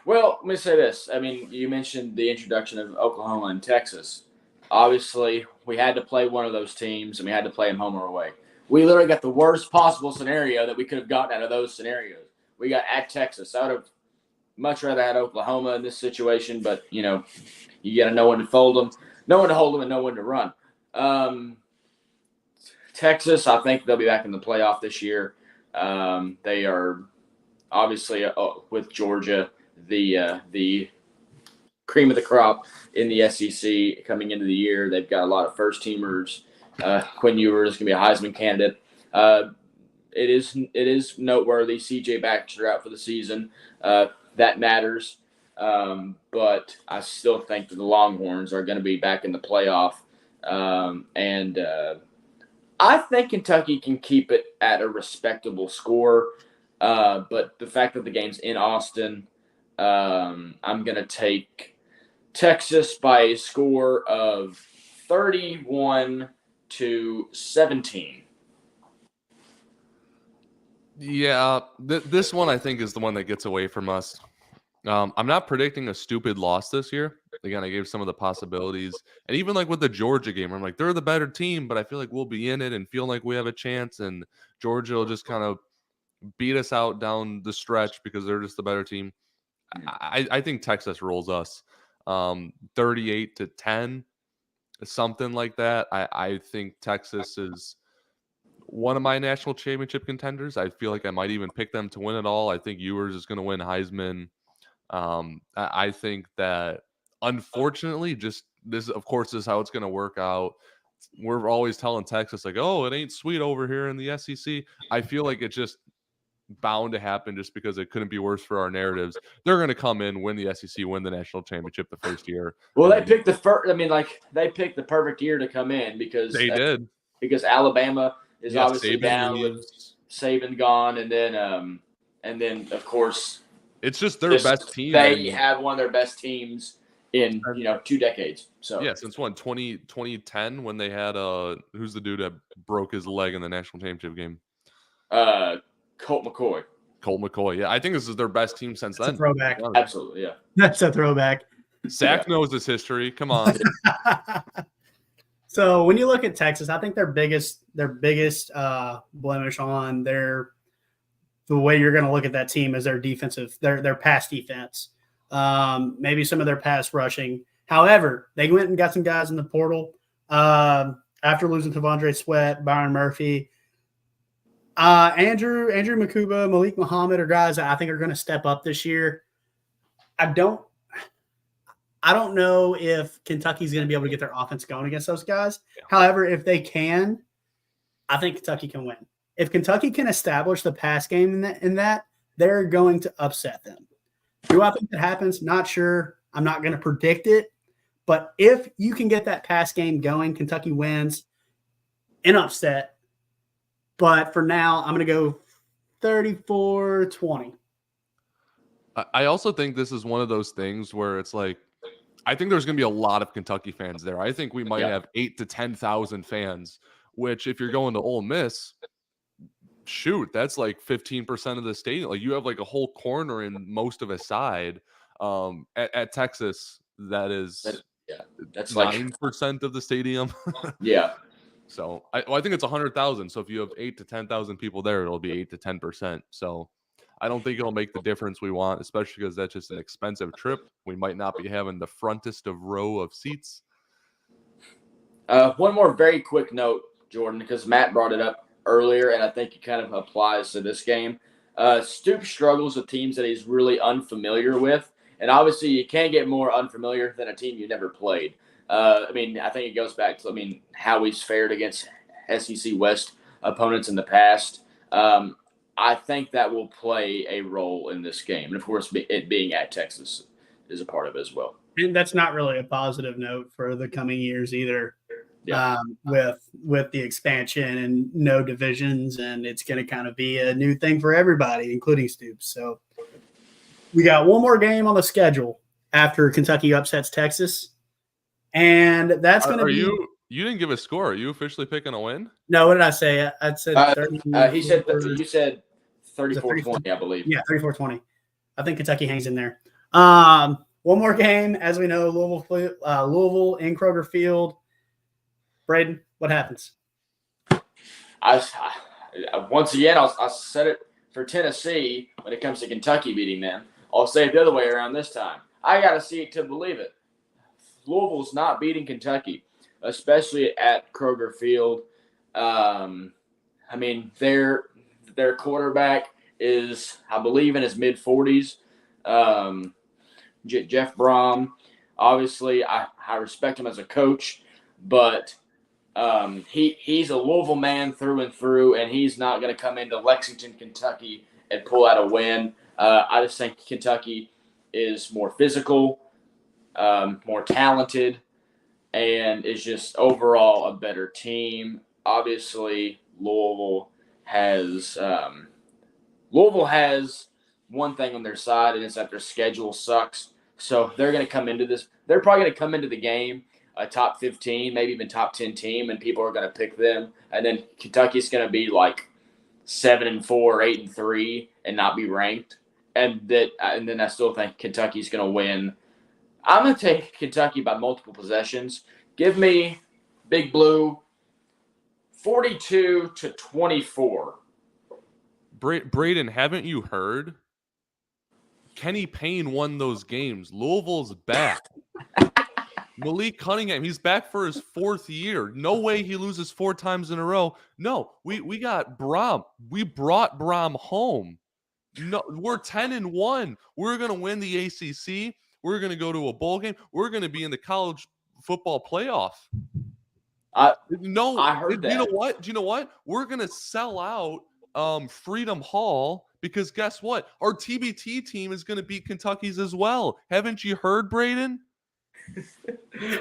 S3: Well, let me say this. I mean, you mentioned the introduction of Oklahoma and Texas. Obviously, we had to play one of those teams, and we had to play them home or away. We literally got the worst possible scenario that we could have gotten out of those scenarios. We got at Texas. I would have much rather had Oklahoma in this situation, but, you got to know when to fold them, know when to hold them, and know when to run. Texas, I think they'll be back in the playoff this year. They are obviously with Georgia, the cream of the crop in the SEC coming into the year. They've got a lot of first-teamers. Quinn Ewers is going to be a Heisman candidate. It is noteworthy. C.J. Baxter out for the season. That matters. But I still think that the Longhorns are going to be back in the playoff. And I think Kentucky can keep it at a respectable score. But the fact that the game's in Austin, I'm going to take Texas by a score of 31-17.
S4: Yeah, this one I think is the one that gets away from us. I'm not predicting a stupid loss this year. Again, I gave some of the possibilities. And even like with the Georgia game, I'm like, they're the better team, but I feel like we'll be in it and feel like we have a chance. And Georgia will just kind of beat us out down the stretch because they're just the better team. I think Texas rolls us 38-10, something like that. I think Texas is one of my national championship contenders. I feel like I might even pick them to win it all. I think Ewers is going to win Heisman. I think that unfortunately, just this, of course, is how it's going to work out. We're always telling Texas like, oh, it ain't sweet over here in the SEC. I feel like it just bound to happen just because it couldn't be worse for our narratives. They're going to come in, win the SEC, win the national championship the first year.
S3: Well, they picked the first. I mean, they picked the perfect year to come in because
S4: they did.
S3: Because Alabama is obviously
S4: Saban
S3: down
S4: leaves.
S3: with Saban gone, and then of course
S4: it's just their best team.
S3: They have one of their best teams in 2 decades. So
S4: yeah, since 2010 when they had who's the dude that broke his leg in the national championship game?
S3: Colt McCoy.
S4: Colt McCoy. Yeah, I think this is their best team since then.
S2: A throwback.
S3: Absolutely, yeah.
S2: That's a throwback.
S4: Zach knows his history. Come on.
S2: So when you look at Texas, I think their biggest blemish on the way you're going to look at that team is their defensive, their pass defense, maybe some of their pass rushing. However, they went and got some guys in the portal after losing Tavondre Sweat, Byron Murphy, Andrew Makuba, Malik Muhammad are guys that I think are going to step up this year. I don't know if Kentucky's going to be able to get their offense going against those guys. Yeah. However, if they can, I think Kentucky can win. If Kentucky can establish the pass game in that, they're going to upset them. Do I think that happens? Not sure. I'm not going to predict it. But if you can get that pass game going, Kentucky wins an upset. But for now, I'm going to go 34-20.
S4: I also think this is one of those things where it's like, I think there's going to be a lot of Kentucky fans there. I think we might have 8,000 to 10,000 fans, which if you're going to Ole Miss, shoot, that's like 15% of the stadium. Like you have like a whole corner in most of a side. At Texas, that's like 9% of the stadium.
S3: Yeah.
S4: So I think it's 100,000. So if you have 8,000 to 10,000 people there, it'll be 8 to 10%. So I don't think it'll make the difference we want, especially because that's just an expensive trip. We might not be having the frontest of row of seats.
S3: One more very quick note, Jordan, because Matt brought it up earlier, and I think it kind of applies to this game. Stoops struggles with teams that he's really unfamiliar with, and obviously you can't get more unfamiliar than a team you never played. I think it goes back to, how he's fared against SEC West opponents in the past. I think that will play a role in this game. And, of course, it being at Texas is a part of it as well.
S2: And that's not really a positive note for the coming years either. Yeah. With the expansion and no divisions, and it's going to kind of be a new thing for everybody, including Stoops. So we got one more game on the schedule after Kentucky upsets Texas. And that's going to be –
S4: You didn't give a score. Are you officially picking a win?
S2: No, what did I say? I said 30.
S3: You said 34-20, I believe.
S2: Yeah, 34-20. I think Kentucky hangs in there. One more game. As we know, Louisville in Kroger Field. Braden, what happens?
S3: Once again, I said it for Tennessee when it comes to Kentucky beating them. I'll say it the other way around this time. I got to see it to believe it. Louisville's not beating Kentucky, especially at Kroger Field. Their quarterback is, I believe, in his mid-40s. Jeff Brom, obviously, I respect him as a coach, but he's a Louisville man through and through, and he's not going to come into Lexington, Kentucky, and pull out a win. I just think Kentucky is more physical, more talented, and is just overall a better team. Obviously, Louisville has one thing on their side, and it's that their schedule sucks. So they're going to come into this. They're probably going to come into the game a top 15, maybe even top 10 team, and people are going to pick them. And then Kentucky's going to be like 7-4, 8-3, and not be ranked. And then I still think Kentucky's going to win. I'm going to take Kentucky by multiple possessions. Give me Big Blue 42-24.
S4: Braden, haven't you heard? Kenny Payne won those games. Louisville's back. Malik Cunningham, he's back for his 4th year. No way he loses 4 times in a row. No, we got Brom. We brought Brom home. No, we're 10-1. We're going to win the ACC. We're going to go to a bowl game. We're going to be in the college football playoff.
S3: I heard that.
S4: Do you know what? We're going to sell out Freedom Hall because guess what? Our TBT team is going to beat Kentucky's as well. Haven't you heard, Braden?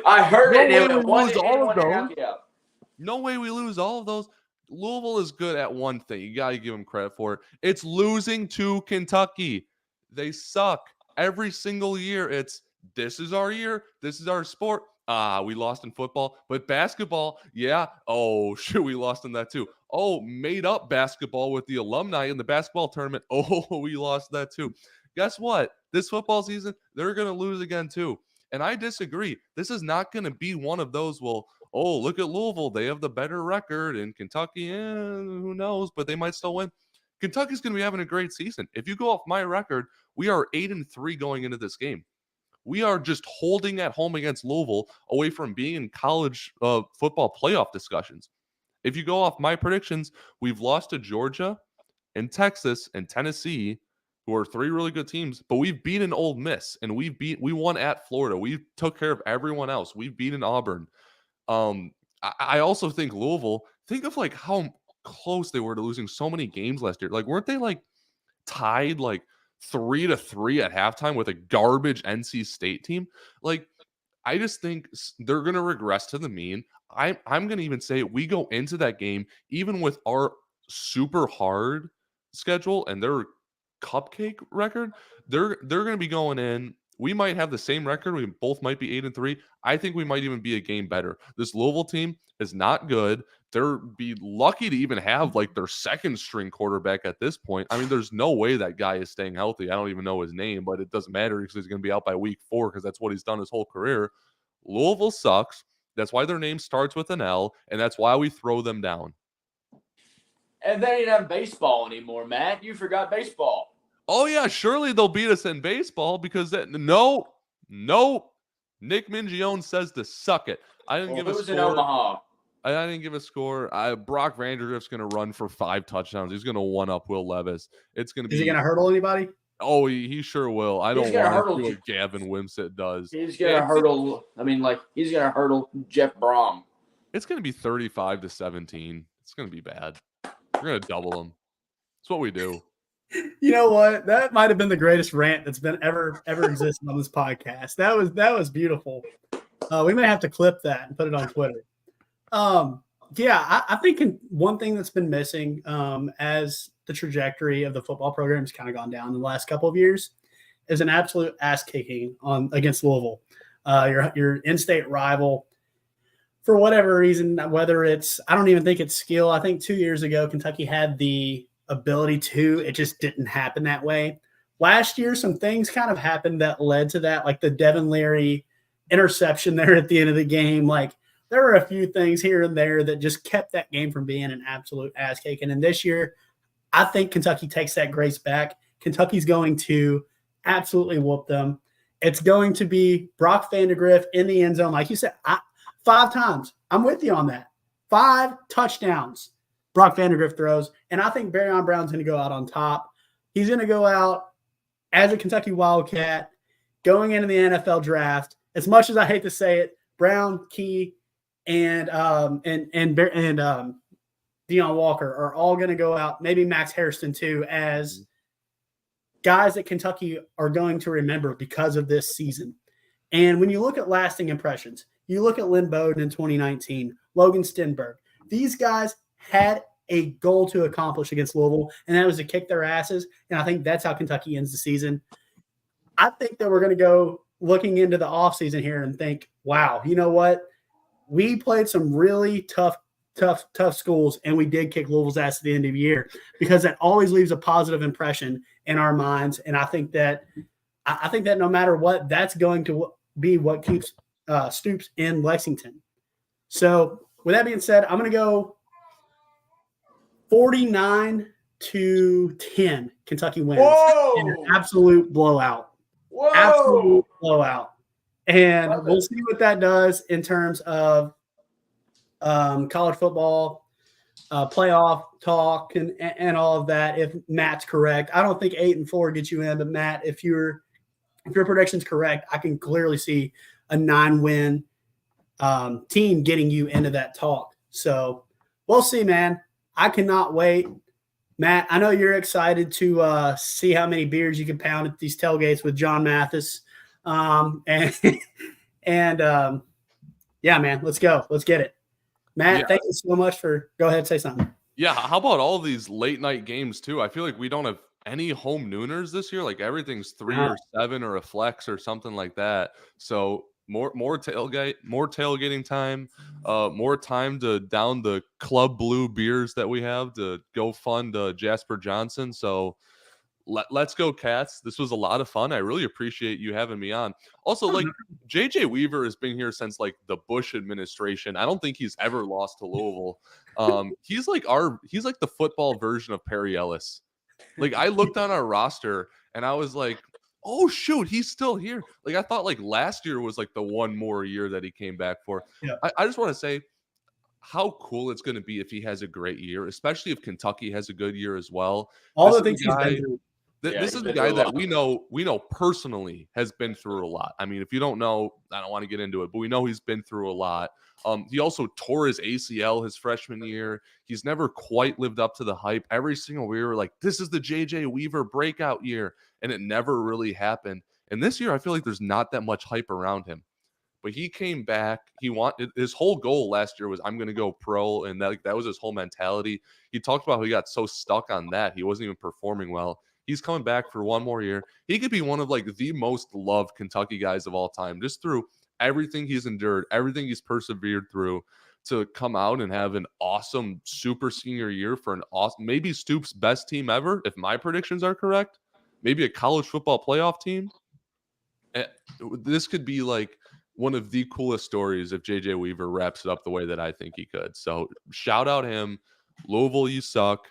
S3: I heard
S4: No
S3: it.
S4: way
S3: It
S4: we
S3: wasn't
S4: lose all
S3: anyone
S4: of
S3: to
S4: those.
S3: help you out.
S4: No way we lose all of those. Louisville is good at one thing. You got to give them credit for it. It's losing to Kentucky. They suck. Every single year, this is our year. This is our sport. We lost in football. But basketball, yeah. Oh, shit, we lost in that too. Oh, made up basketball with the alumni in the basketball tournament. Oh, we lost that too. Guess what? This football season, they're going to lose again too. And I disagree. This is not going to be one of those, well, oh, look at Louisville. They have the better record. And Kentucky, who knows? But they might still win. Kentucky's going to be having a great season. If you go off my record, we are 8-3 going into this game. We are just holding at home against Louisville away from being in college football playoff discussions. If you go off my predictions, we've lost to Georgia and Texas and Tennessee, who are 3 really good teams, but we've beaten Ole Miss and we won at Florida. We took care of everyone else. We've beaten Auburn. I also think Louisville, think of like how close they were to losing so many games last year. Like, weren't they like tied like 3-3 at halftime with a garbage NC State team? Like, I just think they're going to regress to the mean. I'm going to even say we go into that game, even with our super hard schedule and their cupcake record, they're going to be going in. We might have the same record. We both might be 8-3. I think we might even be a game better. This Louisville team is not good. They're be lucky to even have like their second string quarterback at this point. I mean, there's no way that guy is staying healthy. I don't even know his name, but it doesn't matter because he's going to be out by week 4 because that's what he's done his whole career. Louisville sucks. That's why their name starts with an L, and that's why we throw them down.
S3: And they ain't have baseball anymore, Matt. You forgot baseball.
S4: Oh, yeah, surely they'll beat us in baseball because no. Nick Mingione says to suck it. I didn't give a score.
S3: Who's in Omaha?
S4: I didn't give a score. Brock Vandegrift's going to run for 5 touchdowns. He's going to one-up Will Levis. It's going to be.
S2: Is he going to hurdle anybody?
S4: Oh, he sure will. I don't want to do what Gavin Wimsatt does.
S3: He's going to hurdle. He's going to hurdle Jeff Brom.
S4: It's going to be 35-17. It's going to be bad. We're going to double them. That's what we do.
S2: You know what? That might have been the greatest rant that's been ever existed on this podcast. That was beautiful. We may have to clip that and put it on Twitter. I think one thing that's been missing as the trajectory of the football program has kind of gone down in the last couple of years is an absolute ass kicking against Louisville, your in-state rival. For whatever reason, whether I don't even think it's skill. I think 2 years ago, Kentucky had the ability to. It just didn't happen that way. Last year, some things kind of happened that led to that, like the Devin Leary interception there at the end of the game. Like, there were a few things here and there that just kept that game from being an absolute ass kicking. And this year, I think Kentucky takes that grace back. Kentucky's going to absolutely whoop them. It's going to be Brock Vandegrift in the end zone. Like you said, 5 times. I'm with you on that. 5 touchdowns Brock Vandegrift throws. And I think Barryon Brown's going to go out on top. He's going to go out as a Kentucky Wildcat going into the NFL draft. As much as I hate to say it, Brown, Key, and Deion Walker are all going to go out, maybe Max Hairston too, as guys that Kentucky are going to remember because of this season. And when you look at lasting impressions, you look at Lynn Bowden in 2019, Logan Stenberg. These guys had a goal to accomplish against Louisville, and that was to kick their asses. And I think that's how Kentucky ends the season. I think that we're going to go looking into the offseason here and think, wow, you know what? We played some really tough schools, and we did kick Louisville's ass at the end of the year, because that always leaves a positive impression in our minds. And I think that no matter what, that's going to be what keeps Stoops in Lexington. So with that being said, I'm going to go 49-10. Kentucky wins.
S3: Whoa!
S2: In an absolute blowout.
S3: Whoa!
S2: Absolute blowout. And we'll see what that does in terms of college football, playoff talk, and all of that. If Matt's correct, I don't think 8-4 gets you in, but Matt, if your prediction's correct, I can clearly see a 9-win team getting you into that talk. So we'll see, man. I cannot wait. Matt, I know you're excited to see how many beers you can pound at these tailgates with John Mathus. Yeah, man, let's go. Let's get it. Matt, thank you so much for – go ahead and say something.
S4: Yeah, how about all these late night games too? I feel like we don't have any home nooners this year. Like everything's 3 or 7 or a flex or something like that. So more tailgating time, more time to down the Club Blue beers that we have to go fund Jasper Johnson. So let's go Cats. This was a lot of fun. I really appreciate you having me on. Also, like JJ Weaver has been here since like the Bush administration. I don't think he's ever lost to Louisville. He's like the football version of Perry Ellis. Like I looked on our roster and I was like, oh shoot, he's still here. Like I thought like last year was like the one more year that he came back for.
S2: Yeah.
S4: I just want to say how cool it's going to be if he has a great year, especially if Kentucky has a good year as well.
S2: All the things he's been through.
S4: This is a guy that we know personally has been through a lot. I mean, if you don't know, I don't want to get into it, but we know he's been through a lot. He also tore his ACL his freshman year. He's never quite lived up to the hype. Every single year, we were like, this is the JJ Weaver breakout year, and it never really happened. And this year, I feel like there's not that much hype around him. But he came back. His whole goal last year was I'm going to go pro, and that was his whole mentality. He talked about how he got so stuck on that he wasn't even performing well. He's coming back for one more year. He could be one of like the most loved Kentucky guys of all time, just through everything he's endured, everything he's persevered through, to come out and have an awesome super senior year for an awesome, maybe Stoops' best team ever, if my predictions are correct. Maybe a college football playoff team. This could be like one of the coolest stories if JJ Weaver wraps it up the way that I think he could. So shout out him. Louisville, you suck.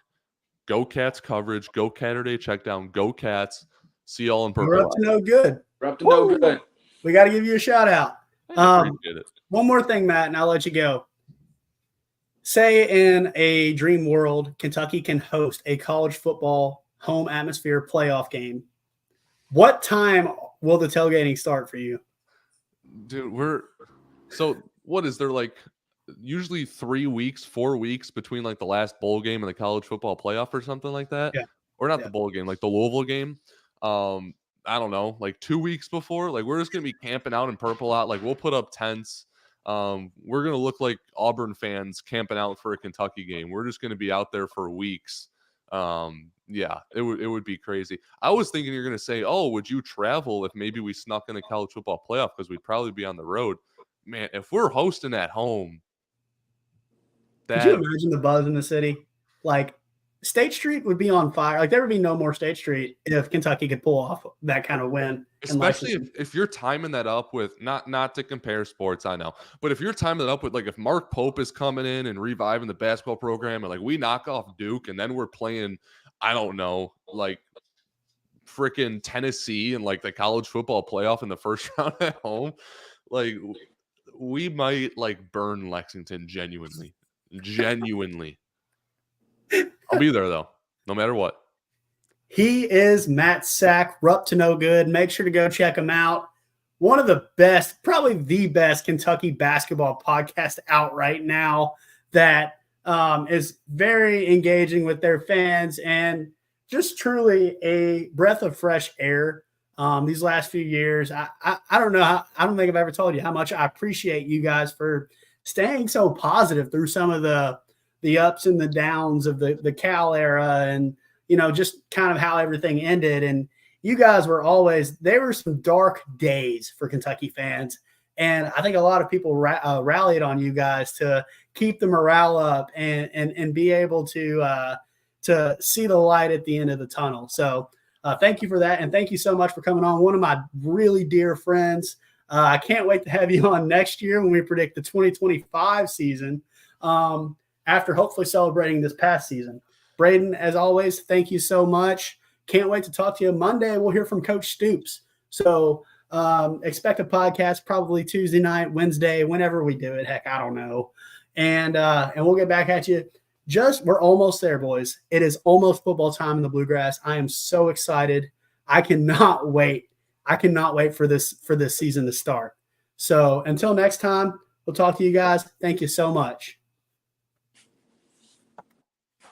S4: Go Cats coverage. Go Caturday Checkdown. Go Cats. See y'all in purple.
S2: We're up to no good.
S3: We're up to no good.
S2: We got to give you a shout out.
S4: I appreciate it.
S2: One more thing, Matt, and I'll let you go. Say in a dream world, Kentucky can host a college football home atmosphere playoff game. What time will the tailgating start for you?
S4: Dude, what is there like usually 3 weeks, 4 weeks between like the last bowl game and the college football playoff or something like that?
S2: Yeah.
S4: Or not the bowl game, like the Louisville game. I don't know, like 2 weeks before. Like we're just gonna be camping out in purple out. Like we'll put up tents. We're gonna look like Auburn fans camping out for a Kentucky game. We're just gonna be out there for weeks. Yeah, it would be crazy. I was thinking you're gonna say, oh, would you travel if maybe we snuck in a college football playoff, because we'd probably be on the road. Man, if we're hosting at home,
S2: could you imagine the buzz in the city? Like State Street would be on fire. Like there would be no more State Street if Kentucky could pull off that kind of win.
S4: Especially if you're timing that up with not to compare sports, I know, but if you're timing that up with like if Mark Pope is coming in and reviving the basketball program and like we knock off Duke and then we're playing, I don't know, like freaking Tennessee and like the college football playoff in the first round at home, like we might like burn Lexington genuinely. I'll be there though, no matter what.
S2: He is Matt Sack. We're up to no good. Make sure to go check him out. One of the best, probably the best Kentucky basketball podcast out right now that is very engaging with their fans and just truly a breath of fresh air. These last few years, I don't know. I don't think I've ever told you how much I appreciate you guys for staying so positive through some of the ups and the downs of the Cal era and, you know, just kind of how everything ended. And you guys were always, there were some dark days for Kentucky fans. And I think a lot of people rallied on you guys to keep the morale up and be able to see the light at the end of the tunnel. So thank you for that. And thank you so much for coming on. One of my really dear friends. I can't wait to have you on next year when we predict the 2025 season after hopefully celebrating this past season. Braden, as always, thank you so much. Can't wait to talk to you. Monday, we'll hear from Coach Stoops. So expect a podcast probably Tuesday night, Wednesday, whenever we do it. Heck, I don't know. And we'll get back at you. We're almost there, boys. It is almost football time in the Bluegrass. I am so excited. I cannot wait. For this season to start. So until next time, we'll talk to you guys. Thank you so much.